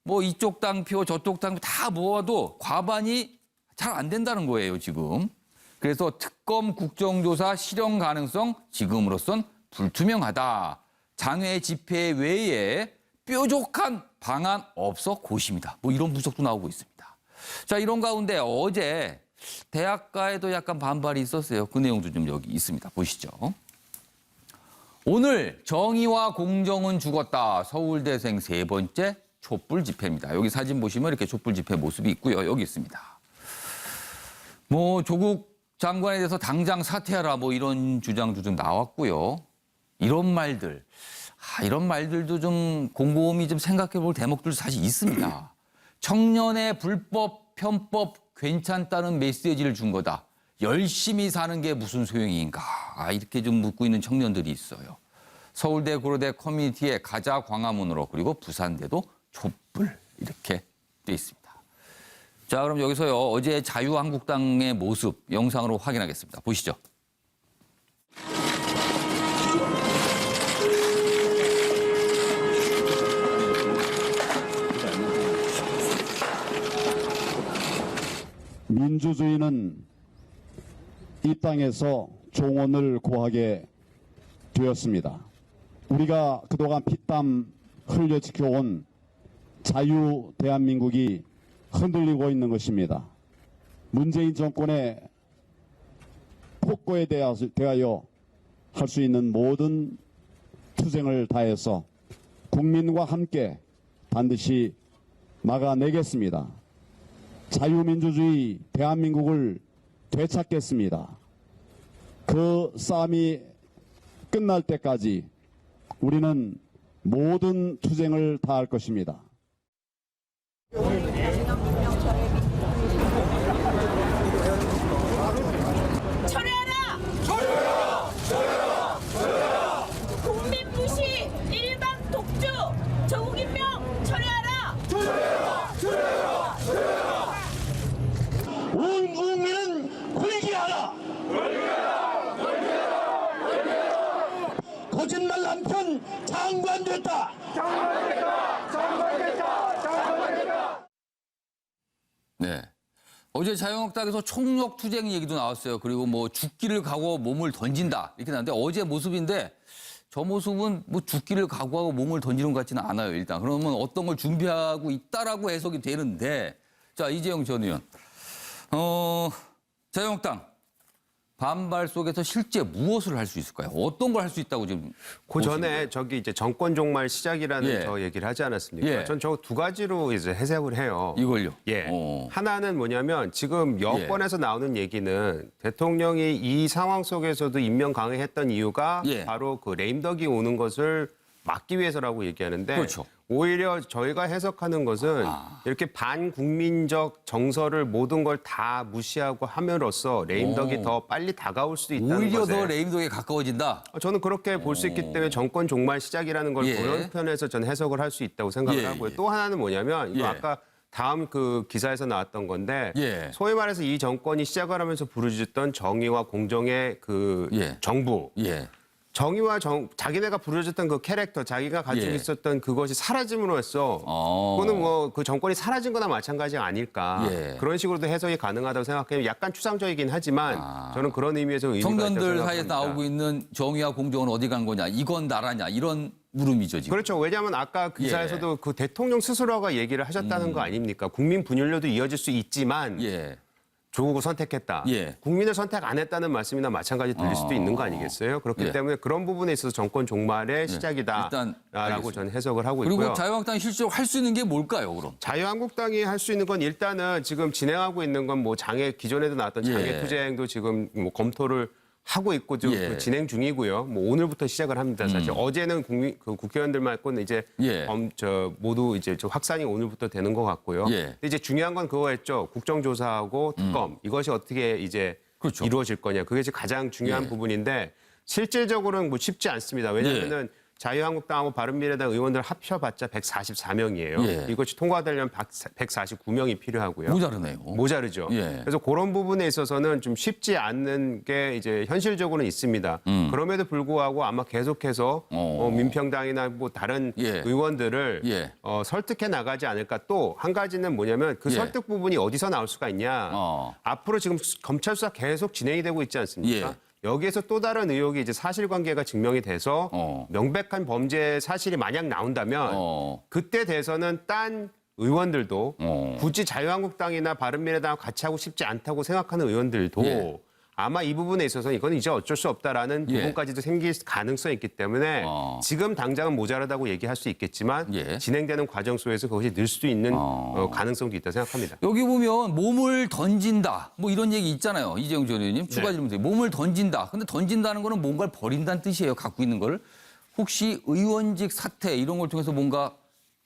뭐 이쪽 당표 저쪽 당표 다 모아도 과반이 잘 안 된다는 거예요, 지금. 그래서 특검 국정조사 실현 가능성 지금으로선 불투명하다. 장외 집회 외에 뾰족한 방안 없어 고심이다. 뭐 이런 분석도 나오고 있습니다. 자, 이런 가운데 어제 대학가에도 약간 반발이 있었어요. 그 내용도 좀 여기 있습니다. 보시죠. 오늘 정의와 공정은 죽었다. 서울대생 세 번째 촛불 집회입니다. 여기 사진 보시면 이렇게 촛불 집회 모습이 있고요. 여기 있습니다. 뭐 조국 장관에 대해서 당장 사퇴하라 뭐 이런 주장도 좀 나왔고요. 이런 말들도 좀 곰곰이 좀 생각해 볼 대목들도 사실 있습니다. 청년의 불법, 편법 괜찮다는 메시지를 준 거다. 열심히 사는 게 무슨 소용인가. 이렇게 좀 묻고 있는 청년들이 있어요. 서울대, 고려대 커뮤니티의 가자 광화문으로 그리고 부산대도 촛불 이렇게 돼 있습니다. 자, 그럼 여기서요. 어제 자유한국당의 모습 영상으로 확인하겠습니다. 보시죠. 민주주의는 이 땅에서 종언을 구하게 되었습니다. 우리가 그동안 피땀 흘려 지켜온 자유 대한민국이 흔들리고 있는 것입니다. 문재인 정권의 폭거에 대하여 할 수 있는 모든 투쟁을 다해서 국민과 함께 반드시 막아내겠습니다. 자유민주주의 대한민국을 되찾겠습니다. 그 싸움이 끝날 때까지 우리는 모든 투쟁을 다할 것입니다. 철회하라! 철회하라! 철회하라! 철회하라! 국민 무시, 일방 독주, 조국 임명 철회하라! 철회하라! 철회하라! 철회하라! 온 국민은 회개하라! 회개하라! 회개하라! 회개하라! 거짓말 남편 장관 됐다! 장관 됐다! 장관 됐다! 장관 됐다! 네. 어제 자유한국당에서 총력투쟁 얘기도 나왔어요. 그리고 뭐 죽기를 각오하고 몸을 던진다 이렇게 나왔는데 어제 모습인데 저 모습은 뭐 죽기를 각오하고 몸을 던지는 것 같지는 않아요. 일단 그러면 어떤 걸 준비하고 있다라고 해석이 되는데 자 이재용 전 의원 자유한국당 반발 속에서 실제 무엇을 할 수 있을까요? 어떤 걸 할 수 있다고 지금 그 전에 저기 이제 정권 종말 시작이라는 예. 저 얘기를 하지 않았습니까? 예. 전 저 두 가지로 이제 해석을 해요. 이걸요? 예. 어. 하나는 뭐냐면 지금 여권에서 나오는 얘기는 대통령이 이 상황 속에서도 임명 강행했던 이유가 예. 바로 그 레임덕이 오는 것을 막기 위해서라고 얘기하는데 그렇죠. 오히려 저희가 해석하는 것은 이렇게 반국민적 정서를 모든 걸 다 무시하고 함으로써 레임덕이 더 빨리 다가올 수도 있다는 오히려 것에 더 레임덕에 가까워진다? 저는 그렇게 볼 수 있기 때문에 정권 종말 시작이라는 걸 예. 그런 편에서 저는 해석을 할 수 있다고 생각을 예, 하고요. 예. 또 하나는 뭐냐면 이거 예. 아까 다음 그 기사에서 나왔던 건데 예. 소위 말해서 이 정권이 시작을 하면서 부르짖던 정의와 공정의 그 예. 정부 예. 정의와 자기네가 부르짖던 그 캐릭터 자기가 가지고 예. 있었던 그것이 사라짐으로 했어. 그거는 뭐 그 정권이 사라진 거나 마찬가지가 아닐까. 예. 그런 식으로도 해석이 가능하다고 생각해요. 약간 추상적이긴 하지만 저는 그런 의미에서 의미가 있다고 청년들 생각합니다. 사이에서 나오고 있는 정의와 공정은 어디 간 거냐, 이건 나라냐 이런 물음이죠 지금. 그렇죠. 왜냐하면 아까 기사에서도 그 대통령 스스로가 얘기를 하셨다는 거 아닙니까? 국민 분열료도 이어질 수 있지만 예. 조국을 선택했다. 예. 국민을 선택 안 했다는 말씀이나 마찬가지 들릴 수도 있는 거 아니겠어요? 그렇기 예. 때문에 그런 부분에 있어서 정권 종말의 시작이다라고 알겠습니다. 저는 해석을 하고 그리고 있고요. 자유한국당이 실제로 할 수 있는 게 뭘까요, 그럼? 자유한국당이 할 수 있는 건 일단은 지금 진행하고 있는 건 뭐 기존에도 나왔던 예. 장애투쟁도 지금 뭐 검토를 하고 있고 좀 예. 진행 중이고요. 뭐 오늘부터 시작을 합니다. 사실 어제는 국회의원들만 했고는 이제 예. 모두 이제 좀 확산이 오늘부터 되는 것 같고요. 예. 근데 이제 중요한 건 그거였죠. 국정조사하고 특검 이것이 어떻게 이제 그렇죠. 이루어질 거냐. 그게 이제 가장 중요한 예. 부분인데 실질적으로는 뭐 쉽지 않습니다. 왜냐하면은 자유한국당하고 바른미래당 의원들 합쳐봤자 144명이에요. 예. 이것이 통과되려면 149명이 필요하고요. 모자르네요. 모자르죠. 예. 그래서 그런 부분에 있어서는 좀 쉽지 않는 게 이제 현실적으로는 있습니다. 그럼에도 불구하고 아마 계속해서 민평당이나 뭐 다른 예. 의원들을 예. 설득해 나가지 않을까. 또 한 가지는 뭐냐면 그 예. 설득 부분이 어디서 나올 수가 있냐. 앞으로 지금 검찰 수사 계속 진행이 되고 있지 않습니까? 예. 여기에서 또 다른 의혹이 이제 사실관계가 증명이 돼서 명백한 범죄 사실이 만약 나온다면 그때 돼서는 딴 의원들도 굳이 자유한국당이나 바른미래당하고 같이 하고 싶지 않다고 생각하는 의원들도 예. 아마 이 부분에 있어서는 이건 이제 어쩔 수 없다라는 예. 부분까지도 생길 가능성이 있기 때문에 지금 당장은 모자라다고 얘기할 수 있겠지만 예. 진행되는 과정 속에서 그것이 늘 수도 있는 가능성도 있다 생각합니다. 여기 보면 몸을 던진다. 뭐 이런 얘기 있잖아요. 이재용 전 의원님. 추가 질문 드려요. 몸을 던진다. 근데 던진다는 거는 뭔가를 버린다는 뜻이에요. 갖고 있는 걸. 혹시 의원직 사퇴 이런 걸 통해서 뭔가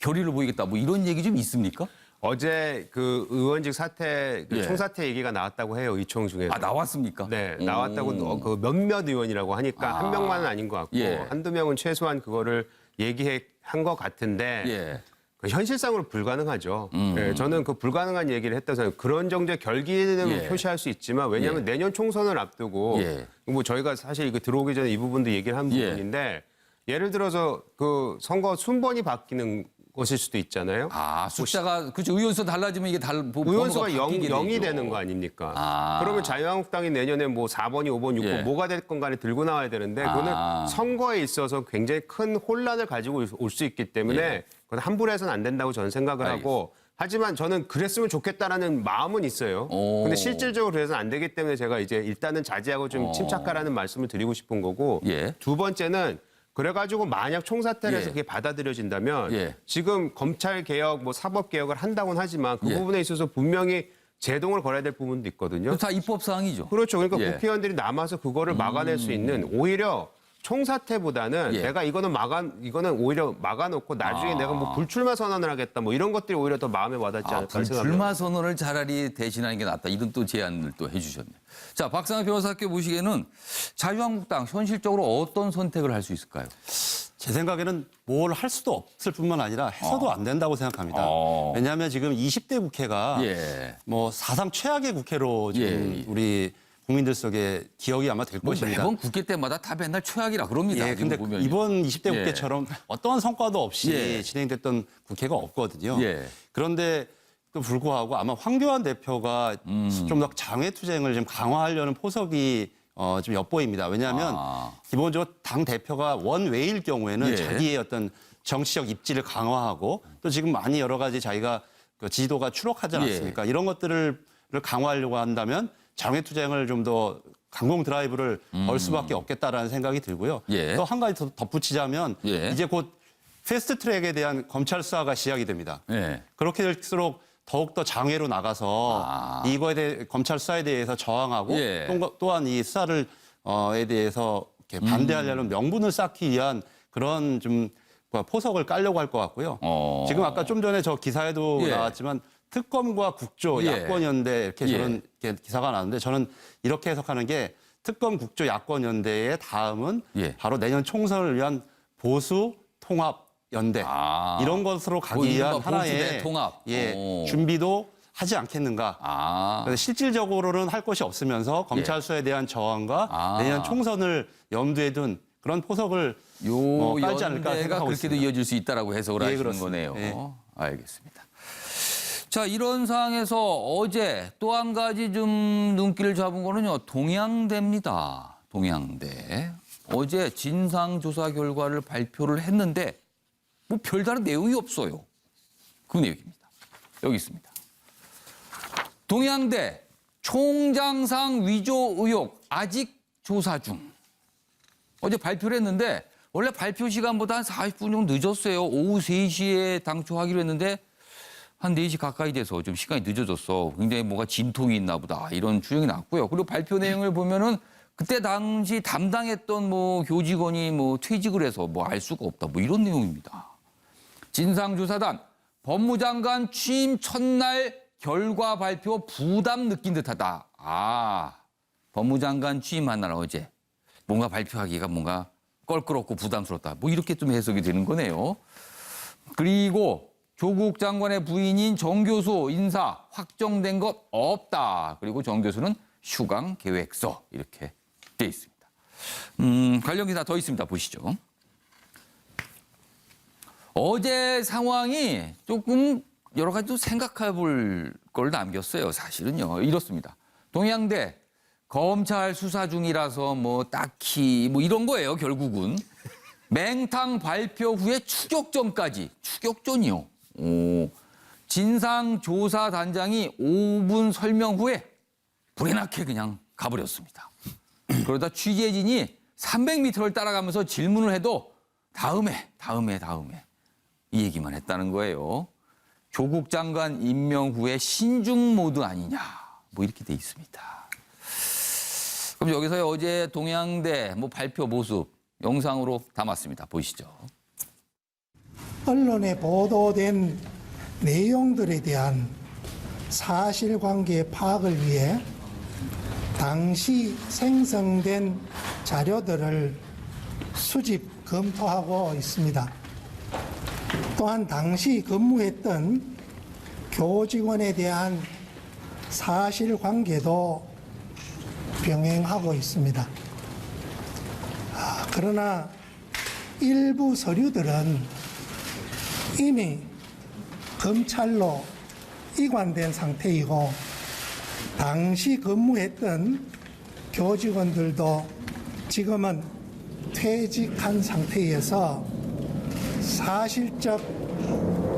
결의를 보이겠다. 뭐 이런 얘기 좀 있습니까? 어제 그 의원직 사퇴, 예. 총사퇴 얘기가 나왔다고 해요. 의총 중에서. 아, 나왔습니까? 네, 나왔다고 그 몇몇 의원이라고 하니까 한 명만은 아닌 것 같고 예. 한두 명은 최소한 그거를 얘기한 것 같은데 예. 그 현실상으로 불가능하죠. 예, 저는 그 불가능한 얘기를 했다고 생각해요. 그런 정도의 결기는 예. 표시할 수 있지만 왜냐하면 내년 총선을 앞두고 예. 뭐 저희가 사실 이거 들어오기 전에 이 부분도 얘기를 한 예. 부분인데 예를 들어서 그 선거 순번이 바뀌는 것일 수도 있잖아요. 아, 숫자가 그렇죠. 의원수 달라지면 이게 의원수가 번호가 바뀌게 0이 되죠. 되는 거 아닙니까? 아. 그러면 자유한국당이 내년에 뭐 4번이 5번, 6번 예. 뭐가 됐건 간에 들고 나와야 되는데 그거는 선거에 있어서 굉장히 큰 혼란을 가지고 올 수 있기 때문에 예. 그건 함부로 해서는 안 된다고 저는 생각을 하고 하지만 저는 그랬으면 좋겠다라는 마음은 있어요. 근데 실질적으로 그래서는 안 되기 때문에 제가 이제 일단은 자제하고 좀 침착하라는 말씀을 드리고 싶은 거고 예. 두 번째는 그래가지고 만약 총사퇴를 해서 예. 그게 받아들여진다면 예. 지금 검찰 개혁, 뭐 사법 개혁을 한다고는 하지만 그 예. 부분에 있어서 분명히 제동을 걸어야 될 부분도 있거든요. 다 입법 사항이죠. 그렇죠. 그러니까 예. 국회의원들이 남아서 그거를 막아낼 수 있는 오히려 총사퇴보다는 예. 내가 이거는 오히려 막아놓고 나중에 내가 뭐 불출마 선언을 하겠다 뭐 이런 것들이 오히려 더 마음에 와닿지 않을까 생각합니다. 불출마 선언을 차라리 대신하는 게 낫다. 이런 또 제안을 또 해주셨네요. 자, 박상현 변호사께 보시기에는 자유한국당 현실적으로 어떤 선택을 할 수 있을까요? 제 생각에는 뭘 할 수도 없을 뿐만 아니라 해서도 안 된다고 생각합니다. 왜냐하면 지금 20대 국회가 예. 뭐 사상 최악의 국회로 지금 우리 국민들 속에 기억이 아마 될 뭐 것입니다. 매번 국회 때마다 다 맨날 최악이라 그럽니다. 예, 근데 보면. 이번 20대 예. 국회처럼 어떠한 성과도 없이 예. 진행됐던 국회가 없거든요. 예. 그런데 또 불구하고 아마 황교안 대표가 좀 더 장외투쟁을 좀 강화하려는 포석이 좀 엿보입니다. 왜냐하면 기본적으로 당 대표가 원외일 경우에는 예. 자기의 어떤 정치적 입지를 강화하고 또 지금 많이 여러 가지 자기가 그 지지도가 추락하지 않았습니까? 이런 것들을 강화하려고 한다면 장외투쟁을 좀 더 강공 드라이브를 걸 수밖에 없겠다라는 생각이 들고요. 예. 또 한 가지 더 덧붙이자면 예. 이제 곧 패스트트랙에 대한 검찰 수사가 시작이 됩니다. 예. 그렇게 될수록 더욱더 장외로 나가서 이거에 대해 검찰 수사에 대해서 저항하고 예. 또한 이 수사를 에 대해서 이렇게 반대하려는 명분을 쌓기 위한 그런 좀 포석을 깔려고 할 것 같고요. 지금 아까 좀 전에 저 기사에도 예. 나왔지만 특검과 국조, 예. 야권연대 이렇게 예. 저런 기사가 나왔는데 저는 이렇게 해석하는 게 특검, 국조, 야권연대의 다음은 예. 바로 내년 총선을 위한 보수 통합 연대 이런 것으로 가기 위한 보수 하나의 대 통합. 준비도 하지 않겠는가. 그래서 실질적으로는 할 것이 없으면서 검찰 예. 수사에 대한 저항과 내년 총선을 염두에 둔 그런 포석을 깔지 않을까 연대가 생각하고 그렇게도 있습니다. 이어질 수 있다라고 해석을 예, 하시는 그렇습니다. 거네요. 예. 알겠습니다. 자, 이런 상황에서 어제 또 한 가지 좀 눈길을 잡은 거는요. 동양대입니다. 동양대. 어제 진상조사 결과를 발표를 했는데 뭐 별다른 내용이 없어요. 그 내용입니다. 여기 있습니다. 동양대 총장상 위조 의혹 아직 조사 중. 어제 발표를 했는데 원래 발표 시간보다 한 40분 정도 늦었어요. 오후 3시에 당초 하기로 했는데 한 4시 가까이 돼서 좀 시간이 늦어졌어. 굉장히 뭐가 진통이 있나 보다. 이런 추정이 났고요. 그리고 발표 내용을 보면은 그때 당시 담당했던 뭐 교직원이 뭐 퇴직을 해서 뭐 알 수가 없다. 뭐 이런 내용입니다. 진상조사단 법무장관 취임 첫날 결과 발표 부담 느낀 듯하다. 법무장관 취임한 날 어제 뭔가 발표하기가 뭔가 껄끄럽고 부담스럽다. 뭐 이렇게 좀 해석이 되는 거네요. 그리고 조국 장관의 부인인 정 교수 인사 확정된 것 없다. 그리고 정 교수는 휴강 계획서 이렇게 돼 있습니다. 관련 기사 더 있습니다. 보시죠. 어제 상황이 조금 여러 가지 또 생각해 볼 걸 남겼어요. 사실은요. 이렇습니다. 동양대 검찰 수사 중이라서 뭐 딱히 뭐 이런 거예요. 결국은. 맹탕 발표 후에 추격전까지. 추격전이요. 진상조사단장이 5분 설명 후에 불이 나게 그냥 가버렸습니다. 그러다 취재진이 300m를 따라가면서 질문을 해도 다음에 이 얘기만 했다는 거예요. 조국 장관 임명 후에 신중 모드 아니냐. 뭐 이렇게 돼 있습니다. 그럼 여기서 어제 동양대 뭐 발표 모습 영상으로 담았습니다. 보시죠. 언론에 보도된 내용들에 대한 사실관계 파악을 위해 당시 생성된 자료들을 수집 검토하고 있습니다. 또한 당시 근무했던 교직원에 대한 사실관계도 병행하고 있습니다. 그러나 일부 서류들은 이미 검찰로 이관된 상태이고 당시 근무했던 교직원들도 지금은 퇴직한 상태에서 사실적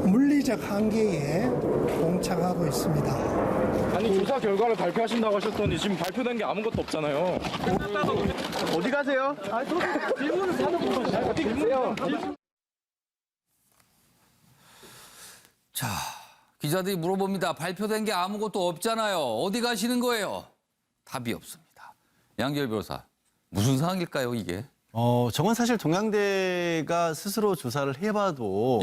물리적 한계에 봉착하고 있습니다. 아니 조사 결과를 발표하신다고 하셨더니 지금 발표된 게 아무것도 없잖아요. 어디 가세요? 질문을 하는 어디 계세요? 자, 기자들이 물어봅니다. 발표된 게 아무것도 없잖아요. 어디 가시는 거예요? 답이 없습니다. 양지열 변호사, 무슨 상황일까요, 이게? 저건 사실 동양대가 스스로 조사를 해봐도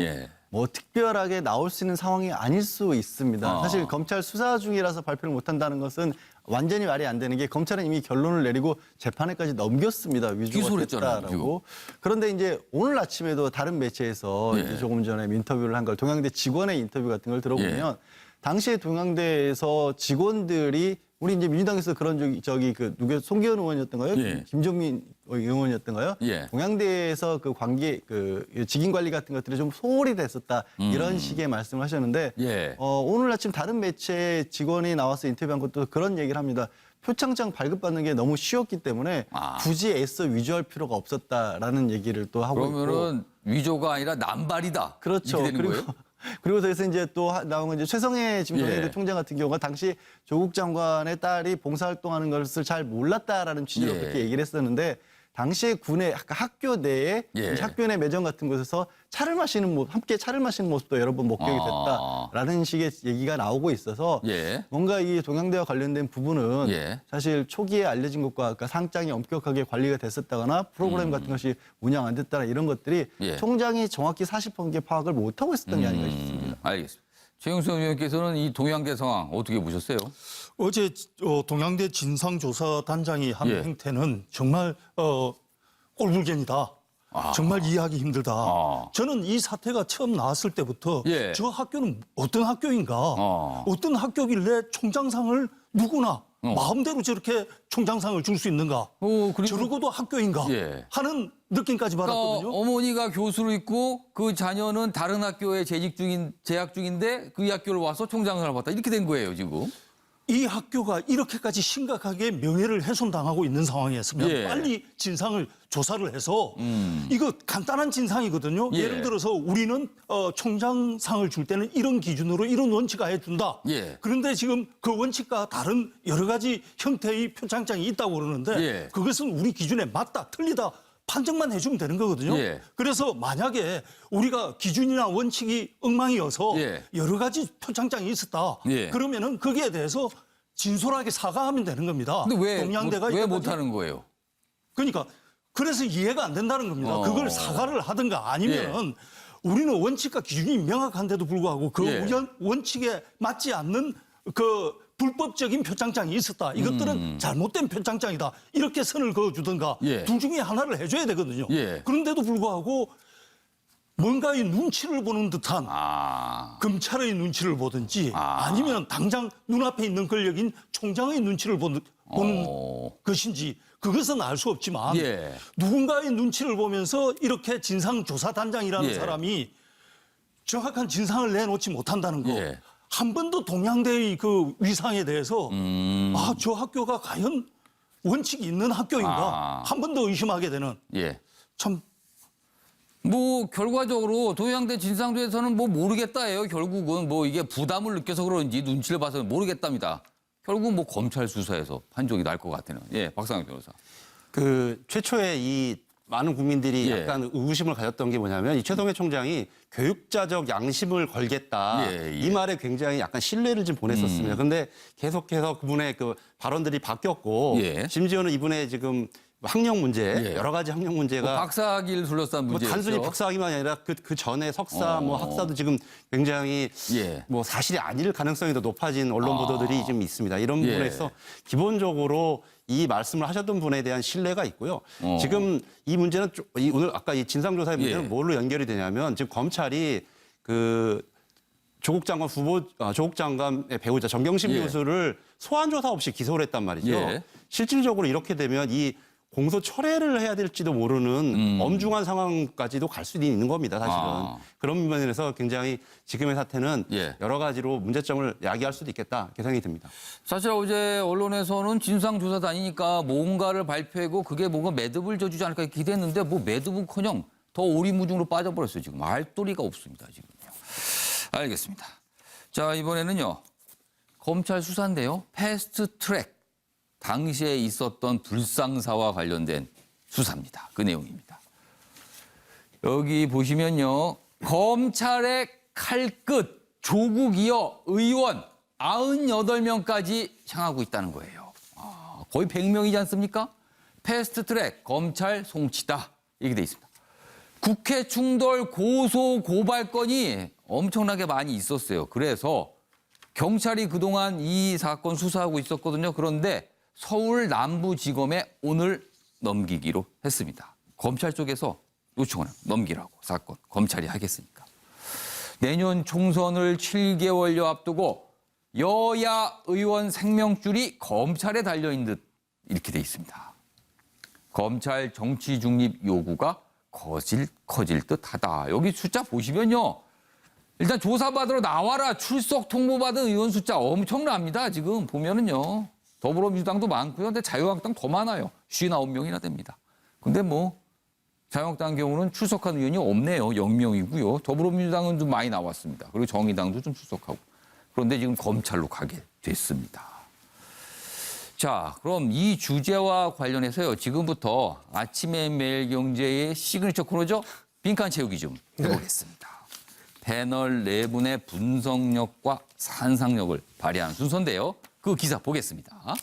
뭐 특별하게 나올 수 있는 상황이 아닐 수 있습니다. 사실 검찰 수사 중이라서 발표를 못한다는 것은 완전히 말이 안 되는 게 검찰은 이미 결론을 내리고 재판에까지 넘겼습니다. 위조가 됐다라고. 그런데 이제 오늘 아침에도 다른 매체에서 이제 조금 전에 인터뷰를 한 걸 동양대 직원의 인터뷰 같은 걸 들어보면 당시에 동양대에서 직원들이 우리 이제 민주당에서 그런 저기 누구 송기현 의원이었던가요? 김종민 의원이었던가요? 동양대에서 그 관계 직인 관리 같은 것들이 좀 소홀히 됐었다 이런 식의 말씀을 하셨는데 오늘 아침 다른 매체 직원이 나와서 인터뷰한 것도 그런 얘기를 합니다. 표창장 발급받는 게 너무 쉬웠기 때문에 굳이 애써 위조할 필요가 없었다라는 얘기를 또 하고 그러면은 있고. 위조가 아니라 남발이다. 그렇죠. 이렇게 되는 거예요? 그리고 더해서 이제 또 나온 건 이제 최성해 지금 동양대 총장 같은 경우가 당시 조국 장관의 딸이 봉사활동하는 것을 잘 몰랐다라는 취지로 그렇게 얘기를 했었는데 당시에 군의 학교 내에 학교 내 매점 같은 곳에서 함께 차를 마시는 모습도 여러 번 목격이 됐다라는 식의 얘기가 나오고 있어서 뭔가 이 동양대와 관련된 부분은 사실 초기에 알려진 것과 그러니까 상장이 엄격하게 관리가 됐었다거나 프로그램 같은 것이 운영 안 됐다나 이런 것들이 총장이 정확히 사실관계 파악을 못하고 있었던 게 아닌가 싶습니다. 알겠습니다. 최영선 의원께서는 이 동양대 상황 어떻게 보셨어요? 어제 동양대 진상조사단장이 한 행태는 정말 꼴불견이다. 정말 이해하기 힘들다. 저는 이 사태가 처음 나왔을 때부터 저 학교는 어떤 학교인가, 어떤 학교길래 총장상을 누구나 마음대로 저렇게 총장상을 줄 수 있는가, 저러고도 학교인가 하는 느낌까지 받았거든요. 그러니까 어머니가 교수로 있고 그 자녀는 다른 학교에 재학 중인데 그 학교를 와서 총장상을 받다 이렇게 된 거예요 지금. 이 학교가 이렇게까지 심각하게 명예를 훼손당하고 있는 상황이었으면 예. 빨리 진상을 조사를 해서 이거 간단한 진상이거든요. 예. 예를 들어서 우리는 총장상을 줄 때는 이런 기준으로 이런 원칙하에 준다. 예. 그런데 지금 그 원칙과 다른 여러 가지 형태의 표창장이 있다고 그러는데 예. 그것은 우리 기준에 맞다, 틀리다 판정만 해주면 되는 거거든요. 예. 그래서 만약에 우리가 기준이나 원칙이 엉망이어서 예. 여러 가지 표창장이 있었다. 예. 그러면은 거기에 대해서 진솔하게 사과하면 되는 겁니다. 근데 왜 동양대가 왜 이때까지- 못하는 거예요? 그러니까 그래서 이해가 안 된다는 겁니다. 그걸 사과를 하든가 아니면은 우리는 원칙과 기준이 명확한데도 불구하고 그 예. 원칙에 맞지 않는 그 불법적인 표창장이 있었다. 이것들은 잘못된 표창장이다. 이렇게 선을 그어주든가 예. 둘 중에 하나를 해줘야 되거든요. 예. 그런데도 불구하고 뭔가의 눈치를 보는 듯한 검찰의 눈치를 보든지 아니면 당장 눈앞에 있는 권력인 총장의 눈치를 보는 것인지 그것은 알 수 없지만 예. 누군가의 눈치를 보면서 이렇게 진상조사단장이라는 예. 사람이 정확한 진상을 내놓지 못한다는 거. 예. 한 번도 동양대의 그 위상에 대해서 아, 저 학교가 과연 원칙이 있는 학교인가 한 번 더 의심하게 되는 예. 참 뭐 결과적으로 동양대 진상조에서는 뭐 모르겠다예요. 결국은 뭐 이게 부담을 느껴서 그런지 눈치를 봐서 모르겠답니다. 결국 뭐 검찰 수사에서 판정이 날 것 같다는. 예, 박상현 변호사. 그 최초에 이 많은 국민들이 예. 약간 의구심을 가졌던 게 뭐냐면 이 최동해 총장이 교육자적 양심을 걸겠다. 예, 예. 이 말에 굉장히 약간 신뢰를 좀 보냈었습니다. 그런데 계속해서 그분의 그 발언들이 바뀌었고 예. 심지어는 이분의 지금 학력 문제, 예. 여러 가지 학력 문제가 박사학위를 둘러싼 뭐 문제였죠. 단순히 박사학위만 아니라 그 전에 석사, 뭐 학사도 지금 굉장히 예. 뭐 사실이 아닐 가능성이 더 높아진 언론 보도들이 좀 있습니다. 이런 예. 부분에서 기본적으로 이 말씀을 하셨던 분에 대한 신뢰가 있고요. 지금 이 문제는 오늘 아까 이 진상조사의 문제는 예. 뭘로 연결이 되냐면 지금 검찰이 그 조국 장관 조국 장관의 배우자 정경심 예. 교수를 소환 조사 없이 기소를 했단 말이죠. 예. 실질적으로 이렇게 되면 이 공소 철회를 해야 될지도 모르는 엄중한 상황까지도 갈 수도 있는 겁니다, 사실은. 그런 면에서 굉장히 지금의 사태는 예. 여러 가지로 문제점을 야기할 수도 있겠다, 이렇게 생각이 듭니다. 사실 어제 언론에서는 진상조사단이니까 뭔가를 발표하고 그게 뭔가 매듭을 져주지 않을까 기대했는데 뭐 매듭은커녕 더 오리무중으로 빠져버렸어요. 지금 알도리가 없습니다. 지금요. 알겠습니다. 자, 이번에는요. 검찰 수사인데요. 패스트트랙. 당시에 있었던 불상사와 관련된 수사입니다. 그 내용입니다. 여기 보시면요. 검찰의 칼끝 조국 이어 의원 98명까지 향하고 있다는 거예요. 거의 100명이지 않습니까? 패스트트랙 검찰 송치다. 이렇게 돼 있습니다. 국회 충돌 고소 고발 건이 엄청나게 많이 있었어요. 그래서 경찰이 그동안 이 사건 수사하고 있었거든요. 그런데 서울 남부지검에 오늘 넘기기로 했습니다. 검찰 쪽에서 요청을 넘기라고 사건 검찰이 하겠으니까. 내년 총선을 7개월여 앞두고 여야 의원 생명줄이 검찰에 달려있는 듯 이렇게 돼 있습니다. 검찰 정치 중립 요구가 커질 듯하다. 여기 숫자 보시면요. 일단 조사받으러 나와라 출석 통보받은 의원 숫자 엄청납니다. 지금 보면은요. 더불어민주당도 많고요. 근데 자유한국당 더 많아요. 59명이나 됩니다. 근데 뭐 자유한국당 경우는 출석한 의원이 없네요. 0명이고요. 더불어민주당은 좀 많이 나왔습니다. 그리고 정의당도 좀 출석하고. 그런데 지금 검찰로 가게 됐습니다. 자, 그럼 이 주제와 관련해서요. 지금부터 아침의 매일경제의 시그니처 코너죠. 빈칸 채우기 좀 해보겠습니다. 패널 네 분의 분석력과 상상력을 발휘한 순서인데요. 그 기사 보겠습니다.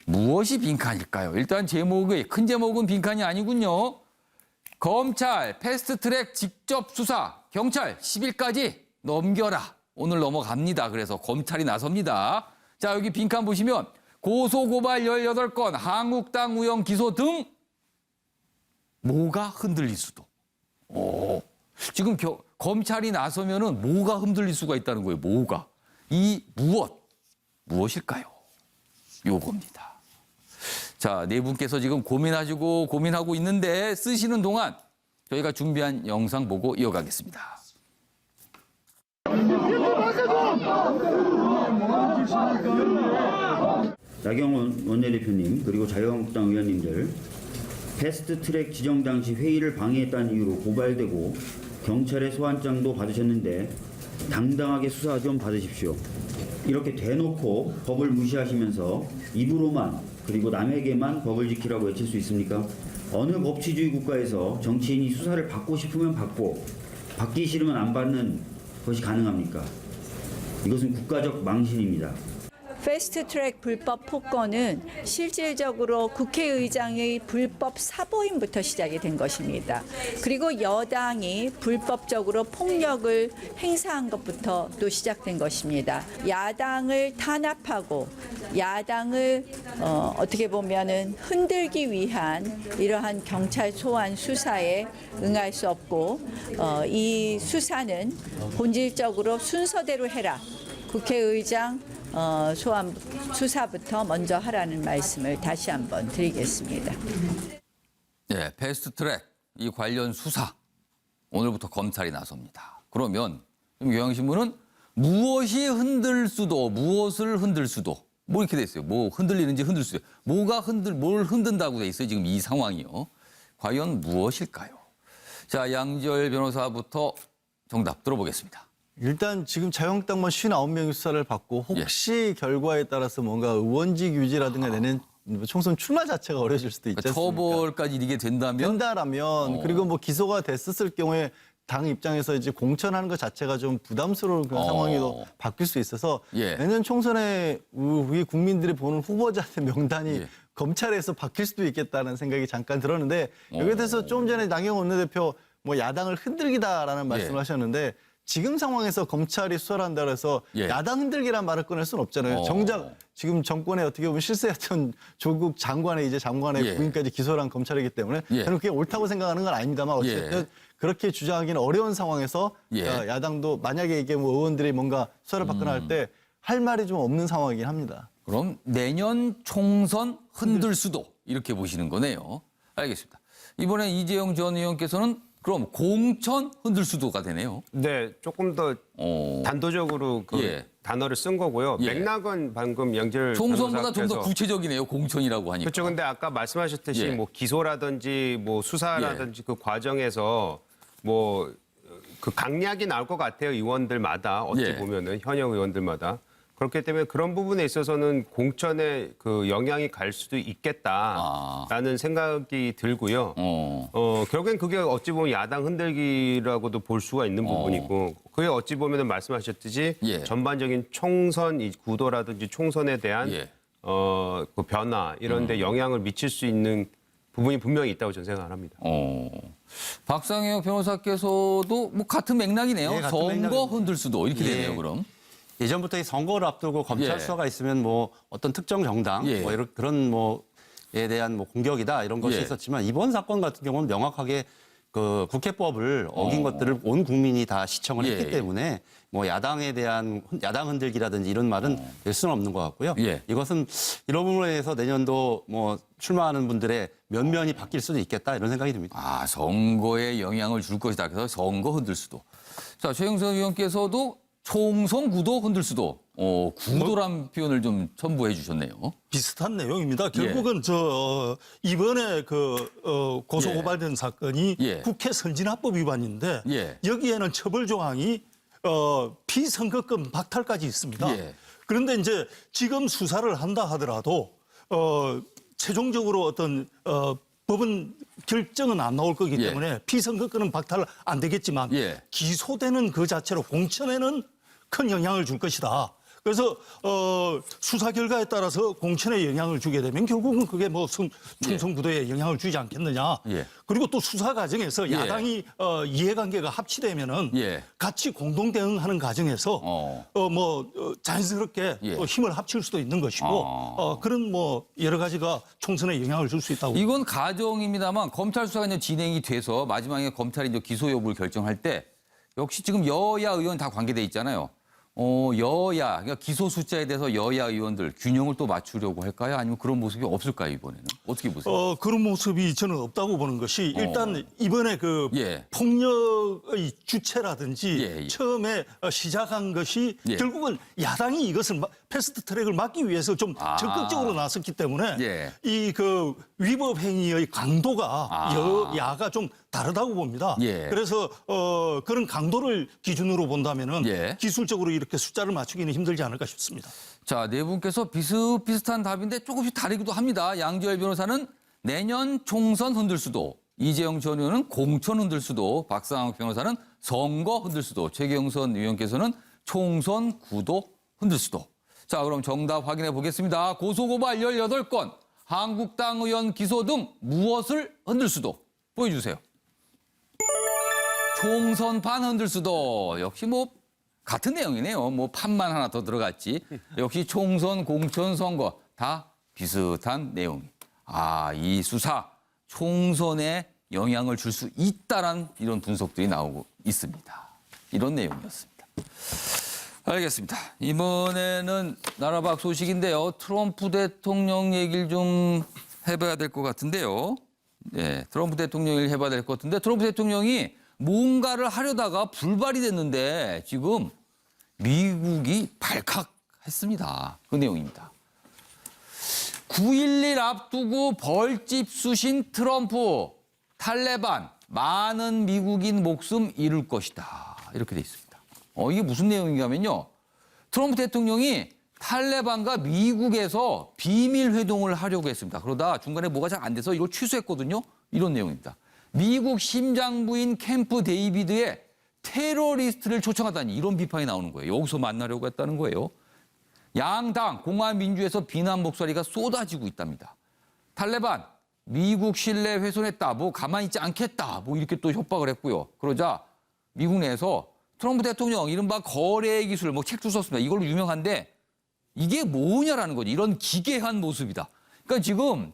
무엇이 빈칸일까요? 일단 큰 제목은 빈칸이 아니군요. 검찰 패스트트랙 직접 수사 경찰 10일까지 넘겨라. 오늘 넘어갑니다. 그래서 검찰이 나섭니다. 자, 여기 빈칸 보시면 고소고발 18건, 한국당 우영 기소 등 뭐가 흔들릴 수도. 지금 검찰이 나서면은 뭐가 흔들릴 수가 있다는 거예요. 뭐가. 이 무엇일까요? 요겁니다. 자, 네 분께서 지금 고민하고 있는데 쓰시는 동안 저희가 준비한 영상 보고 이어가겠습니다. 나경원 원내대표님 그리고 자유한국당 의원님들 패스트트랙 지정 당시 회의를 방해했다는 이유로 고발되고 경찰의 소환장도 받으셨는데 당당하게 수사 좀 받으십시오. 이렇게 대놓고 법을 무시하시면서 입으로만 그리고 남에게만 법을 지키라고 외칠 수 있습니까? 어느 법치주의 국가에서 정치인이 수사를 받고 싶으면 받고 받기 싫으면 안 받는 것이 가능합니까? 이것은 국가적 망신입니다. 패스트트랙 불법 폭거는 실질적으로 국회의장의 불법 사보임부터 시작이 된 것입니다. 그리고 여당이 불법적으로 폭력을 행사한 것부터 또 시작된 것입니다. 야당을 탄압하고 야당을 어떻게 보면은 흔들기 위한 이러한 경찰 소환 수사에 응할 수 없고 이 수사는 본질적으로 순서대로 해라. 국회의장 소환 수사부터 먼저 하라는 말씀을 다시 한번 드리겠습니다. 네, 패스트트랙 이 관련 수사 오늘부터 검찰이 나섭니다. 그러면 경향신문은 무엇이 흔들 수도 무엇을 흔들 수도 뭐 이렇게 돼 있어요. 뭐 흔들리는지 흔들 수도 뭘 흔든다고 돼 있어요. 지금 이 상황이요. 과연 무엇일까요? 자, 양지열 변호사부터 정답 들어보겠습니다. 일단 지금 자유한국당만 59명이 수사를 받고 혹시 결과에 따라서 뭔가 의원직 유지라든가 내년 총선 출마 자체가 어려질 수도 있지 않습니까? 처벌까지 이게 된다면 그리고 뭐 기소가 됐었을 경우에 당 입장에서 이제 공천하는 것 자체가 좀 부담스러운 그런 상황으로 바뀔 수 있어서 내년 총선에 우리 국민들이 보는 후보자들 명단이 검찰에서 바뀔 수도 있겠다는 생각이 잠깐 들었는데 여기에 대해서 좀 전에 나경원 원내대표 뭐 야당을 흔들기다라는 말씀을 하셨는데 지금 상황에서 검찰이 수사를 한다고 해서 야당 흔들기란 말을 꺼낼 수는 없잖아요. 정작 지금 정권에 어떻게 보면 실세였던 조국 장관의 이제 장관의 부인까지 기소를 한 검찰이기 때문에 저는 그게 옳다고 생각하는 건 아닙니다만 어쨌든 그렇게 주장하기는 어려운 상황에서 야당도 만약에 이게 뭐 의원들이 뭔가 수사를 받거나 할 때 할 말이 좀 없는 상황이긴 합니다. 그럼 내년 총선 흔들 수도 이렇게 보시는 거네요. 알겠습니다. 이번에 이재용 전 의원께서는 그럼 공천 흔들 수도가 되네요. 네, 조금 더 단도적으로 그 단어를 쓴 거고요. 맥락은 방금 양지열 총선보다 좀 더 구체적이네요. 공천이라고 하니까. 그렇죠. 근데 아까 말씀하셨듯이 뭐 기소라든지 뭐 수사라든지 그 과정에서 뭐 그 강약이 나올 것 같아요. 의원들마다 어찌 보면은 현역 의원들마다. 그렇기 때문에 그런 부분에 있어서는 공천에 그 영향이 갈 수도 있겠다라는 생각이 들고요. 결국엔 그게 어찌 보면 야당 흔들기라고도 볼 수가 있는 부분이고 그게 어찌 보면 말씀하셨듯이 전반적인 총선 이 구도라든지 총선에 대한 그 변화 이런 데 영향을 미칠 수 있는 부분이 분명히 있다고 저는 생각을 합니다. 박상혁 변호사께서도 뭐 같은 맥락이네요. 같은 선거 맥락입니다. 흔들 수도 이렇게 되네요. 그럼. 예전부터 이 선거를 앞두고 검찰 수사가 있으면 뭐 어떤 특정 정당 뭐 이런 그런 뭐에 대한 뭐 공격이다 이런 것이 있었지만 이번 사건 같은 경우는 명확하게 그 국회법을 어긴 것들을 온 국민이 다 시청을 했기 때문에 뭐 야당에 대한 야당 흔들기라든지 이런 말은 될 수는 없는 것 같고요. 이것은 이런 부분에 대해서 내년도 뭐 출마하는 분들의 면면이 바뀔 수도 있겠다 이런 생각이 듭니다. 아, 선거에 영향을 줄 것이다. 그래서 선거 흔들 수도. 자, 최영선 의원께서도 총선 구도 흔들 수도. 구도란 표현을 좀 첨부해 주셨네요. 비슷한 내용입니다. 결국은 이번에 고소 고발된 사건이 국회 선진화법 위반인데 여기에는 처벌 조항이 피선거권 박탈까지 있습니다. 그런데 이제 지금 수사를 한다 하더라도 최종적으로 어떤 법은 결정은 안 나올 거기 때문에 피선거권은 박탈 안 되겠지만 기소되는 그 자체로 공천에는 큰 영향을 줄 것이다. 그래서 수사 결과에 따라서 공천에 영향을 주게 되면 결국은 그게 뭐 총선 구도에 영향을 주지 않겠느냐. 그리고 또 수사 과정에서 야당이 이해관계가 합치되면은 같이 공동 대응하는 과정에서 자연스럽게 힘을 합칠 수도 있는 것이고 그런 뭐 여러 가지가 총선에 영향을 줄 수 있다고. 이건 가정입니다만 검찰 수사가 이제 진행이 돼서 마지막에 검찰이 이제 기소 여부를 결정할 때 역시 지금 여야 의원 다 관계돼 있잖아요. 여야, 그러니까 기소 숫자에 대해서 여야 의원들 균형을 또 맞추려고 할까요? 아니면 그런 모습이 없을까요, 이번에는? 어떻게 보세요? 그런 모습이 저는 없다고 보는 것이 일단 이번에 그 폭력의 주체라든지 처음에 시작한 것이 결국은 야당이 이것을 패스트 트랙을 막기 위해서 좀 적극적으로 나섰기 때문에 예. 이 그 위법 행위의 강도가 여야가 좀 다르다고 봅니다. 예. 그래서 그런 강도를 기준으로 본다면은 예. 기술적으로 이렇게 숫자를 맞추기는 힘들지 않을까 싶습니다. 자, 네 분께서 비슷비슷한 답인데 조금씩 다르기도 합니다. 양지열 변호사는 내년 총선 흔들 수도, 이재용 전 의원은 공천 흔들 수도, 박상학 변호사는 선거 흔들 수도, 최경선 의원께서는 총선 구도 흔들 수도. 자, 그럼 정답 확인해 보겠습니다. 고소고발 18건, 한국당 의원 기소 등 무엇을 흔들 수도? 보여주세요. 총선판 흔들 수도. 역시 뭐 같은 내용이네요. 뭐 판만 하나 더 들어갔지. 역시 총선, 공천, 선거 다 비슷한 내용이. 이 수사 총선에 영향을 줄 수 있다란 이런 분석들이 나오고 있습니다. 이런 내용이었습니다. 알겠습니다. 이번에는 나라밖 소식인데요. 트럼프 대통령 얘기를 좀 해봐야 될 것 같은데요. 네, 트럼프 대통령 얘기를 해봐야 될 것 같은데 트럼프 대통령이 뭔가를 하려다가 불발이 됐는데 지금 미국이 발칵했습니다. 그 내용입니다. 9.11 앞두고 벌집 쑤신 트럼프, 탈레반, 많은 미국인 목숨 잃을 것이다. 이렇게 돼 있습니다. 이게 무슨 내용인가면요. 트럼프 대통령이 탈레반과 미국에서 비밀 회동을 하려고 했습니다. 그러다 중간에 뭐가 잘 안 돼서 이걸 취소했거든요. 이런 내용입니다. 미국 심장부인 캠프 데이비드의 테러리스트를 초청하다니 이런 비판이 나오는 거예요. 여기서 만나려고 했다는 거예요. 양당, 공화민주에서 비난 목소리가 쏟아지고 있답니다. 탈레반, 미국 신뢰 훼손했다, 뭐 가만히 있지 않겠다, 뭐 이렇게 또 협박을 했고요. 그러자 미국 내에서 트럼프 대통령 이른바 거래 기술, 뭐 책도 썼습니다. 이걸로 유명한데 이게 뭐냐라는 거지. 이런 기괴한 모습이다. 그러니까 지금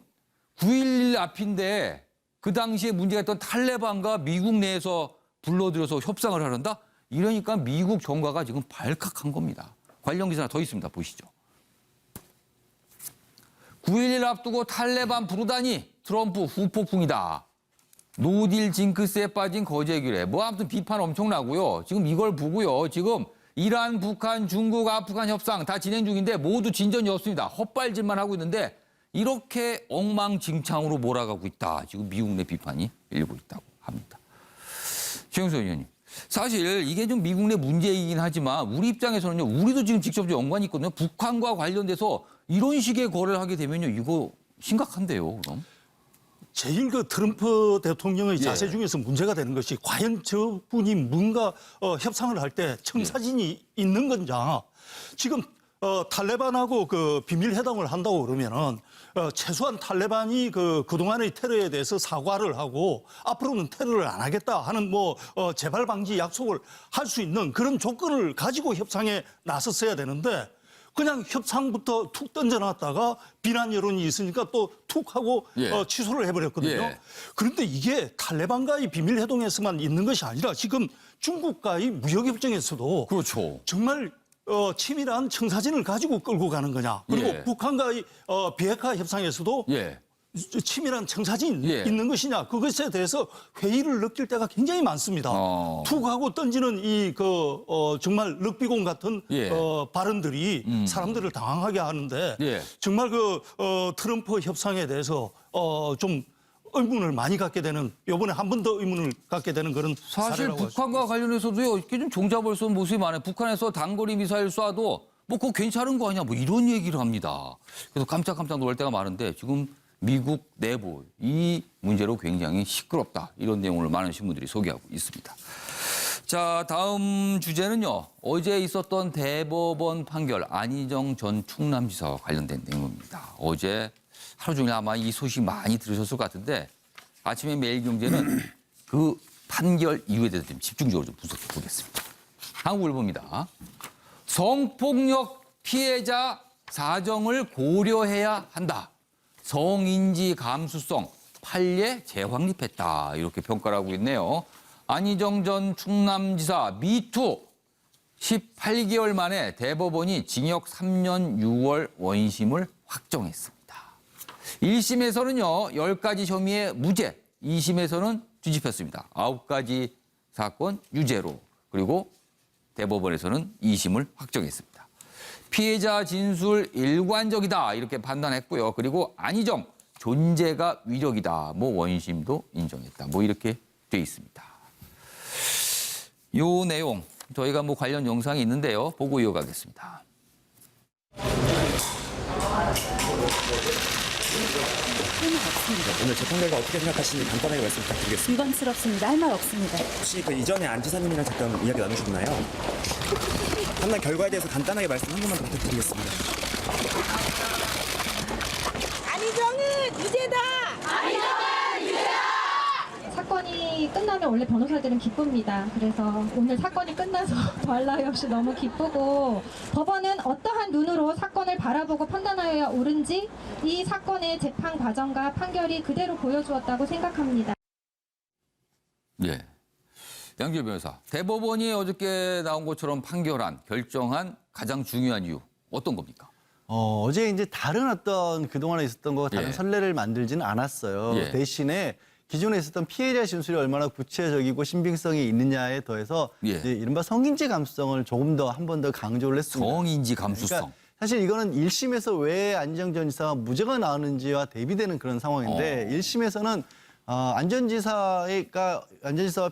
9.11 앞인데 그 당시에 문제가 있던 탈레반과 미국 내에서 불러들여서 협상을 하란다? 이러니까 미국 정가가 지금 발칵한 겁니다. 관련 기사 하나 더 있습니다. 보시죠. 9.11 앞두고 탈레반 부르다니 트럼프 후폭풍이다. 노딜 징크스에 빠진 거제 해결에. 뭐 아무튼 비판 엄청나고요. 지금 이걸 보고요. 지금 이란, 북한, 중국, 아프간 협상 다 진행 중인데 모두 진전이 없습니다. 헛발질만 하고 있는데 이렇게 엉망진창으로 몰아가고 있다. 지금 미국 내 비판이 일고 있다고 합니다. 최영선 의원님. 사실 이게 좀 미국 내 문제이긴 하지만 우리 입장에서는요. 우리도 지금 직접적으로 연관이 있거든요. 북한과 관련돼서 이런 식의 거래를 하게 되면요. 이거 심각한데요. 그럼. 제일 그 트럼프 대통령의 자세 중에서 문제가 되는 것이 과연 저분이 뭔가 협상을 할 때 청사진이 있는 건지. 지금 탈레반하고 그 비밀 회담을 한다고 그러면은 최소한 탈레반이 그동안의 테러에 대해서 사과를 하고 앞으로는 테러를 안 하겠다 하는 뭐 재발 방지 약속을 할 수 있는 그런 조건을 가지고 협상에 나섰어야 되는데 그냥 협상부터 툭 던져놨다가 비난 여론이 있으니까 또 툭 하고 취소를 해버렸거든요. 그런데 이게 탈레반과의 비밀 회동에서만 있는 것이 아니라 지금 중국과의 무역협정에서도 그렇죠. 정말 치밀한 청사진을 가지고 끌고 가는 거냐. 그리고 북한과의 비핵화 협상에서도 치밀한 청사진이 있는 것이냐. 그것에 대해서 회의를 느낄 때가 굉장히 많습니다. 툭 하고 던지는 정말 럭비공 같은 발언들이 사람들을 당황하게 하는데 정말 트럼프 협상에 대해서 좀 의문을 많이 갖게 되는, 이번에 한 번 더 의문을 갖게 되는 그런 사실 북한과 관련해서도요. 이렇게 좀 종잡을 수 있는 모습이 많아요. 북한에서 단거리 미사일 쏴도 뭐 그거 괜찮은 거 아니야. 뭐 이런 얘기를 합니다. 그래서 깜짝깜짝 놀랄 때가 많은데 지금 미국 내부 이 문제로 굉장히 시끄럽다. 이런 내용을 많은 신문들이 소개하고 있습니다. 자, 다음 주제는요. 어제 있었던 대법원 판결 안희정 전 충남지사와 관련된 내용입니다. 어제 하루 종일 아마 이 소식 많이 들으셨을 것 같은데 아침에 매일경제는 그 판결 이유에 대해서 좀 집중적으로 좀 분석해 보겠습니다. 한국일보입니다. 성폭력 피해자 사정을 고려해야 한다. 성인지 감수성 판례 재확립했다. 이렇게 평가를 하고 있네요. 안희정 전 충남지사 미투 18개월 만에 대법원이 징역 3년 6월 원심을 확정했습니다. 1심에서는요. 10가지 혐의의 무죄, 2심에서는 뒤집혔습니다. 9가지 사건 유죄로. 그리고 대법원에서는 2심을 확정했습니다. 피해자 진술 일관적이다 이렇게 판단했고요. 그리고 안희정 존재가 위력이다. 뭐 원심도 인정했다. 뭐 이렇게 돼 있습니다. 요 내용 저희가 뭐 관련 영상이 있는데요. 보고 이어가겠습니다. 오늘 재판 결과 어떻게 생각하시는지 간단하게 말씀 부탁드리겠습니다. 유감스럽습니다. 할 말 없습니다. 혹시 그 이전에 안 지사님이랑 잠깐 이야기 나누셨나요? 판단 결과에 대해서 간단하게 말씀 한 번만 더 부탁드리겠습니다. 안희정은 유죄다! 안희정은 유죄다! 사건이 끝나면 원래 변호사들은 기쁩니다. 그래서 오늘 사건이 끝나서 더할 나위 없이 너무 기쁘고 법원은 어떠한 눈으로 사건을 바라보고 판단하여야 옳은지 이 사건의 재판 과정과 판결이 그대로 보여주었다고 생각합니다. 예. 양지열 변호사, 대법원이 어저께 나온 것처럼 판결한, 결정한 가장 중요한 이유 어떤 겁니까? 어제 이제 다른 어떤 그동안에 있었던 거 다른 예. 선례를 만들지는 않았어요. 예. 대신에 기존에 있었던 피해자 진술이 얼마나 구체적이고 신빙성이 있느냐에 더해서 예. 이제 이른바 성인지 감수성을 조금 더 한 번 더 강조를 했습니다. 성인지 감수성. 그러니까 사실 이거는 1심에서 왜 안희정 전 지사가 무죄가 나오는지와 대비되는 그런 상황인데 1심에서는 안전 지사와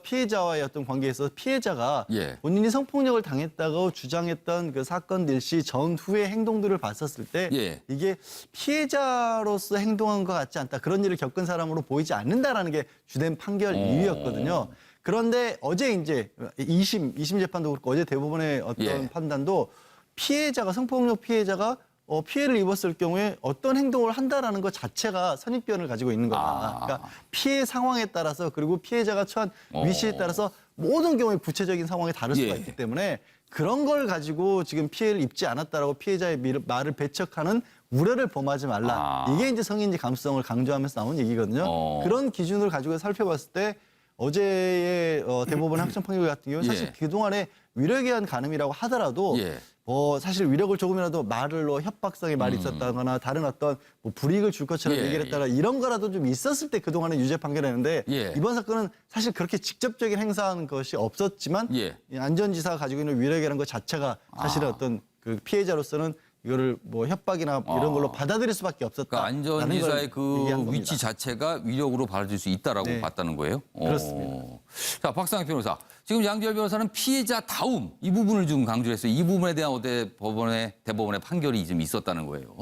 피해자와의 어떤 관계에서 피해자가 예. 본인이 성폭력을 당했다고 주장했던 그 사건들 시 전후의 행동들을 봤었을 때 예. 이게 피해자로서 행동한 것 같지 않다. 그런 일을 겪은 사람으로 보이지 않는다라는 게 주된 판결 이유였거든요. 그런데 어제 이제 2심 재판도 그렇고 어제 대법원의 어떤 예. 판단도 피해자가 성폭력 피해자가 피해를 입었을 경우에 어떤 행동을 한다라는 것 자체가 선입견을 가지고 있는 거다. 그러니까 피해 상황에 따라서 그리고 피해자가 처한 위치에 따라서 모든 경우에 구체적인 상황이 다를 수가 예. 있기 때문에 그런 걸 가지고 지금 피해를 입지 않았다라고 피해자의 말을 배척하는 우려를 범하지 말라. 이게 이제 성인지 감수성을 강조하면서 나온 얘기거든요. 그런 기준을 가지고 살펴봤을 때 어제의 대법원 확정 판결 같은 경우는 사실 예. 그동안의 위력에 의한 간음이라고 하더라도 예. 사실 위력을 조금이라도 말로 협박성의 말이 있었다거나 다른 어떤 뭐 불이익을 줄 것처럼 예, 얘기를 했다가 이런 거라도 좀 있었을 때 그동안에 유죄 판결했는데 예. 이번 사건은 사실 그렇게 직접적인 행사한 것이 없었지만 예. 이 안전지사가 가지고 있는 위력이라는 것 자체가 사실은 어떤 그 피해자로서는 이거를 뭐 협박이나 이런 걸로 받아들일 수밖에 없었다. 그러니까 안전지사의 그 위치 자체가 위력으로 받아들일 수 있다라고 네. 봤다는 거예요? 그렇습니다. 자, 박상혁 변호사. 지금 양지열 변호사는 피해자다움 이 부분을 좀 강조했어요. 이 부분에 대한 어때 대법원의 판결이 좀 있었다는 거예요.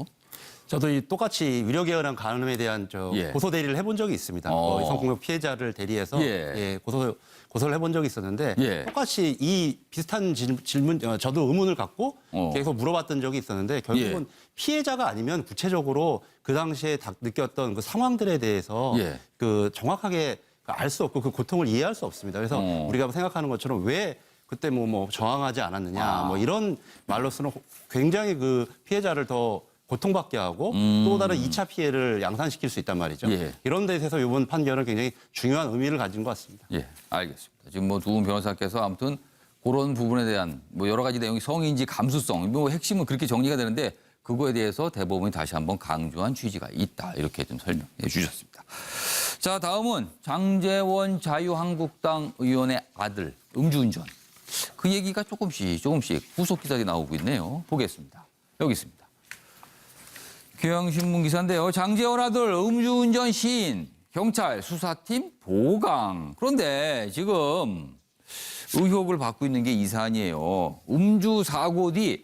저도 이 똑같이 위력에 의한 간음에 대한 예. 고소 대리를 해본 적이 있습니다. 성폭력 피해자를 대리해서 예. 고소를 해본 적이 있었는데 예. 똑같이 이 비슷한 질문 저도 의문을 갖고 계속 물어봤던 적이 있었는데 결국은 예. 피해자가 아니면 구체적으로 그 당시에 느꼈던 그 상황들에 대해서 예. 그 정확하게 알 수 없고 그 고통을 이해할 수 없습니다. 그래서 우리가 생각하는 것처럼 왜 그때 뭐 저항하지 않았느냐 뭐 이런 말로서는 굉장히 그 피해자를 더 고통받게 하고 또 다른 2차 피해를 양산시킬 수 있단 말이죠. 예. 이런 데 있어서 이번 판결은 굉장히 중요한 의미를 가진 것 같습니다. 예, 알겠습니다. 지금 뭐 두 분 변호사께서 아무튼 그런 부분에 대한 뭐 여러 가지 내용이 성인지 감수성, 뭐 핵심은 그렇게 정리가 되는데 그거에 대해서 대법원이 다시 한번 강조한 취지가 있다. 이렇게 좀 설명해 주셨습니다. 자, 다음은 장제원 자유한국당 의원의 아들 음주운전. 그 얘기가 조금씩 후속 기사들이 나오고 있네요. 보겠습니다. 여기 있습니다. 경향신문 기사인데요. 장제원 아들 음주운전 시인 경찰 수사팀 보강. 그런데 지금 의혹을 받고 있는 게 이 사안이에요. 음주 사고 뒤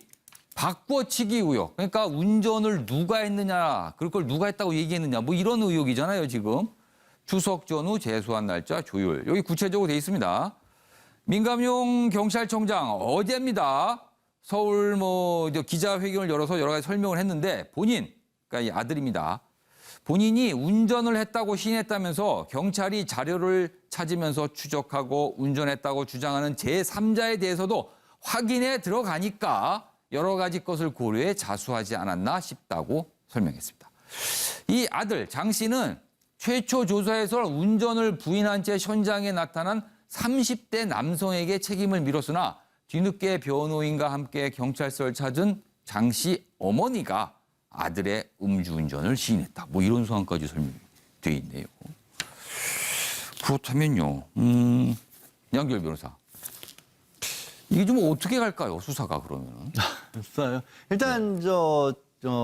바꿔치기 의혹. 그러니까 운전을 누가 했느냐, 그걸 누가 했다고 얘기했느냐, 뭐 이런 의혹이잖아요, 지금. 추석 전후 재수한 날짜 조율. 여기 구체적으로 돼 있습니다. 민감용 경찰청장 어제입니다. 서울 기자회견을 열어서 여러 가지 설명을 했는데 본인, 그러니까 이 아들입니다. 본인이 운전을 했다고 시인했다면서 경찰이 자료를 찾으면서 추적하고 운전했다고 주장하는 제3자에 대해서도 확인에 들어가니까 여러 가지 것을 고려해 자수하지 않았나 싶다고 설명했습니다. 이 아들 장 씨는 최초 조사에서 운전을 부인한 채 현장에 나타난 30대 남성에게 책임을 밀었으나 뒤늦게 변호인과 함께 경찰서를 찾은 장 씨 어머니가 아들의 음주운전을 시인했다. 뭐 이런 상황까지 설명돼 있네요. 그렇다면요. 양결 변호사. 이게 좀 어떻게 갈까요? 수사가 그러면은. 없어요. 일단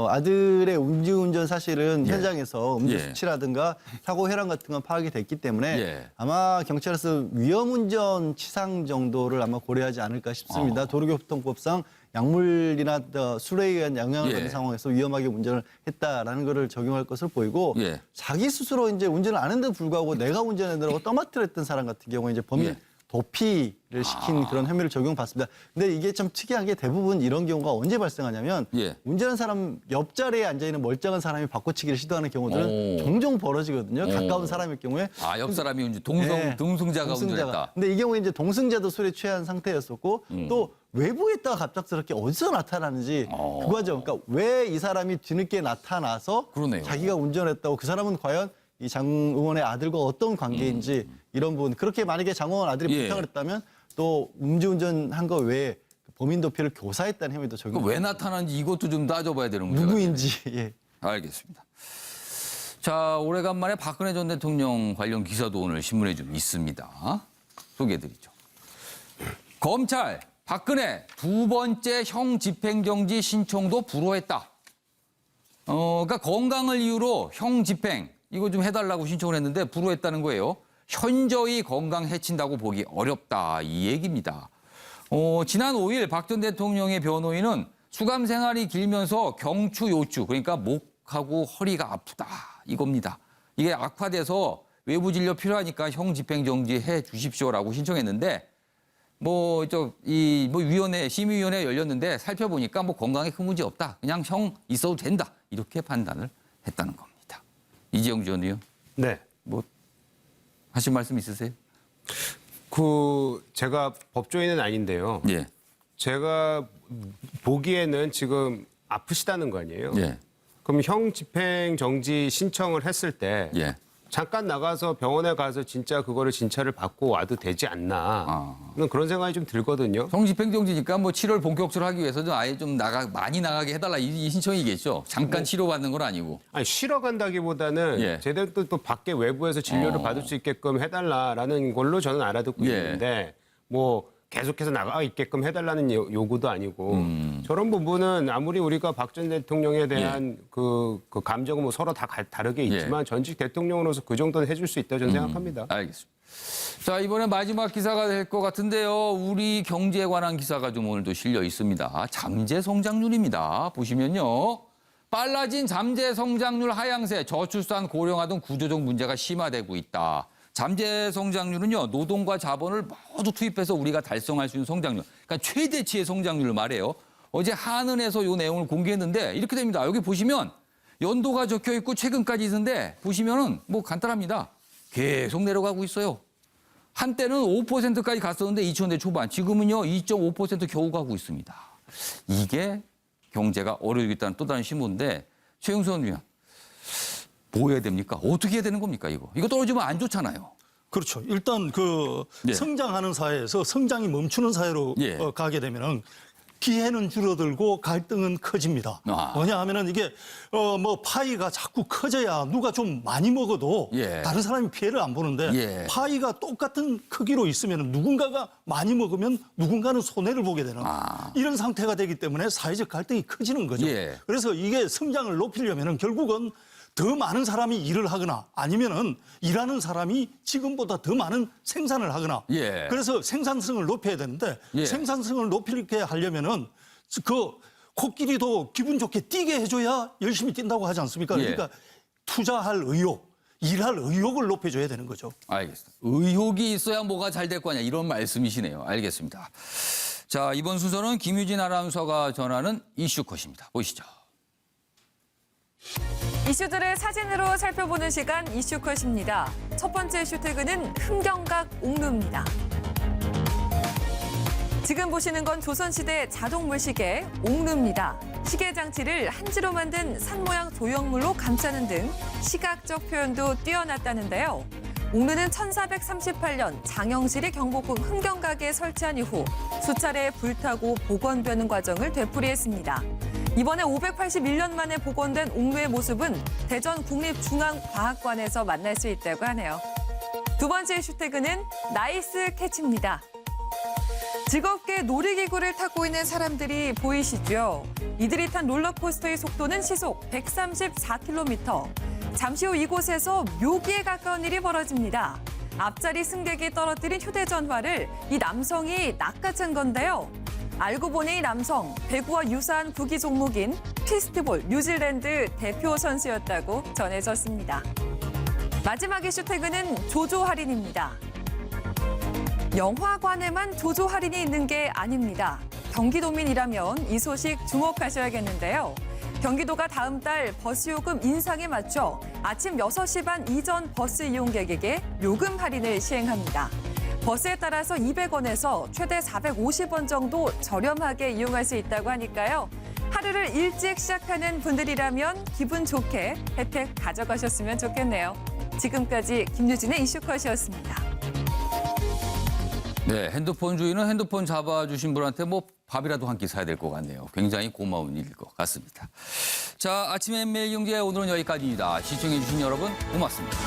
아들의 음주운전 사실은 예. 현장에서 음주 예. 수치라든가 사고 혈안 같은 건 파악이 됐기 때문에 예. 아마 경찰에서 위험운전 치상 정도를 아마 고려하지 않을까 싶습니다. 도로교통법상 약물이나 술에 의한 영향을 받는 예. 상황에서 위험하게 운전을 했다라는 것을 적용할 것을 보이고 예. 자기 스스로 이제 운전을 안 했는데도 불구하고 내가 운전하느라고 떠맡으랬던 사람 같은 경우에 이제 범인 예. 도피를 시킨 그런 혐의를 적용받습니다. 근데 이게 좀 특이한 게 대부분 이런 경우가 언제 발생하냐면 예. 운전하는 사람 옆자리에 앉아있는 멀쩡한 사람이 바꿔치기를 시도하는 경우들은 종종 벌어지거든요. 가까운 사람일 경우에. 옆 사람이 이제 동승자가 운전했다. 근데 이 경우에 이제 동승자도 술에 취한 상태였었고 또 외부에 있다가 갑작스럽게 어디서 나타나는지 그거죠. 그러니까 왜 이 사람이 뒤늦게 나타나서 그러네요. 자기가 운전했다고 그 사람은 과연 이 장 의원의 아들과 어떤 관계인지 이런 부분 그렇게 만약에 장 의원 아들이 예. 부탁을 했다면 또 음주운전한 거 외에 범인 도피를 교사했다는 혐의도 적용. 왜 나타나는지 이것도 좀 따져봐야 되는 문제가 누구인지. 예. 알겠습니다. 자, 오래간만에 박근혜 전 대통령 관련 기사도 오늘 신문에 좀 있습니다. 소개해드리죠. 검찰 박근혜 두 번째 형 집행정지 신청도 불허했다. 그러니까 건강을 이유로 형 집행 이거 좀 해달라고 신청을 했는데 불허했다는 거예요. 현저히 건강 해친다고 보기 어렵다 이 얘기입니다. 지난 5일 박 전 대통령의 변호인은 수감 생활이 길면서 경추 요추 그러니까 목하고 허리가 아프다 이겁니다. 이게 악화돼서 외부 진료 필요하니까 형 집행정지 해 주십시오라고 신청했는데 위원회 심의위원회 열렸는데 살펴보니까 건강에 큰 문제 없다. 그냥 형 있어도 된다. 이렇게 판단을 했다는 겁니다. 이재용 전 의원. 네. 하실 말씀 있으세요? 제가 법조인은 아닌데요. 예. 제가 보기에는 지금 아프시다는 거 아니에요? 예. 그럼 형 집행 정지 신청을 했을 때 예. 잠깐 나가서 병원에 가서 진짜 그거를 진찰을 받고 와도 되지 않나. 그런 생각이 좀 들거든요. 형 집행정지니까 치료를 본격적으로 하기 위해서는 아예 좀 많이 나가게 해달라 이 신청이겠죠. 잠깐 치료받는 건 아니고. 아니 쉬러 간다기보다는 예. 제대로 또 밖에 외부에서 진료를 받을 수 있게끔 해달라라는 걸로 저는 알아듣고 예. 있는데 계속해서 나가 있게끔 해달라는 요구도 아니고 저런 부분은 아무리 우리가 박 전 대통령에 대한 그 감정은 서로 다 다르게 있지만 전직 대통령으로서 그 정도는 해줄 수 있다고 저는 생각합니다. 알겠습니다. 자, 이번에 마지막 기사가 될 것 같은데요. 우리 경제에 관한 기사가 좀 오늘도 실려 있습니다. 잠재 성장률입니다. 보시면요. 빨라진 잠재 성장률 하향세, 저출산 고령화 등 구조적 문제가 심화되고 있다. 잠재 성장률은요, 노동과 자본을 모두 투입해서 우리가 달성할 수 있는 성장률. 그러니까 최대치의 성장률을 말해요. 어제 한은에서 이 내용을 공개했는데 이렇게 됩니다. 여기 보시면 연도가 적혀 있고 최근까지 있는데 보시면은 간단합니다. 계속 내려가고 있어요. 한때는 5%까지 갔었는데 2000대 초반, 지금은요 2.5% 겨우 가고 있습니다. 이게 경제가 어려지고 있다는 또 다른 신문인데 최영선 위원. 뭐 해야 됩니까? 어떻게 해야 되는 겁니까, 이거? 이거 떨어지면 안 좋잖아요. 그렇죠. 일단 예. 성장하는 사회에서 성장이 멈추는 사회로 예. 가게 되면은 기회는 줄어들고 갈등은 커집니다. 뭐냐 하면은 이게 파이가 자꾸 커져야 누가 좀 많이 먹어도 예. 다른 사람이 피해를 안 보는데 예. 파이가 똑같은 크기로 있으면 누군가가 많이 먹으면 누군가는 손해를 보게 되는 이런 상태가 되기 때문에 사회적 갈등이 커지는 거죠. 예. 그래서 이게 성장을 높이려면은 결국은 더 많은 사람이 일을 하거나 아니면은 일하는 사람이 지금보다 더 많은 생산을 하거나 예. 그래서 생산성을 높여야 되는데 예. 생산성을 높이게 하려면은 코끼리도 기분 좋게 뛰게 해줘야 열심히 뛴다고 하지 않습니까? 예. 그러니까 투자할 의욕, 일할 의욕을 높여줘야 되는 거죠. 알겠습니다. 의욕이 있어야 뭐가 잘 될 거냐 이런 말씀이시네요. 알겠습니다. 자, 이번 순서는 김유진 아나운서가 전하는 이슈컷입니다. 보시죠. 이슈들을 사진으로 살펴보는 시간 이슈컷입니다. 첫 번째 이슈태그는 흠경각 옥루입니다. 지금 보시는 건 조선시대 자동물시계 옥루입니다. 시계 장치를 한지로 만든 산 모양 조형물로 감싸는 등 시각적 표현도 뛰어났다는데요. 옥루는 1438년 장영실이 경복궁 흠경각에 설치한 이후 수차례 불타고 복원되는 과정을 되풀이했습니다. 이번에 581년 만에 복원된 옥루의 모습은 대전 국립중앙과학관에서 만날 수 있다고 하네요. 두 번째 이슈태그는 나이스 캐치입니다. 즐겁게 놀이기구를 타고 있는 사람들이 보이시죠? 이들이 탄 롤러코스터의 속도는 시속 134km. 잠시 후 이곳에서 묘기에 가까운 일이 벌어집니다. 앞자리 승객이 떨어뜨린 휴대전화를 이 남성이 낚아챈 건데요. 알고 보니 이 남성, 배구와 유사한 구기 종목인 피스트볼 뉴질랜드 대표 선수였다고 전해졌습니다. 마지막 이슈 태그는 조조 할인입니다. 영화관에만 조조 할인이 있는 게 아닙니다. 경기도민이라면 이 소식 주목하셔야겠는데요. 경기도가 다음 달 버스 요금 인상에 맞춰 아침 6시 반 이전 버스 이용객에게 요금 할인을 시행합니다. 버스에 따라서 200원에서 최대 450원 정도 저렴하게 이용할 수 있다고 하니까요. 하루를 일찍 시작하는 분들이라면 기분 좋게 혜택 가져가셨으면 좋겠네요. 지금까지 김유진의 이슈컷이었습니다. 네, 핸드폰 주인은 핸드폰 잡아주신 분한테 뭐 밥이라도 한 끼 사야 될 것 같네요. 굉장히 고마운 일일 것 같습니다. 자, 아침의 매일경제 오늘은 여기까지입니다. 시청해주신 여러분 고맙습니다.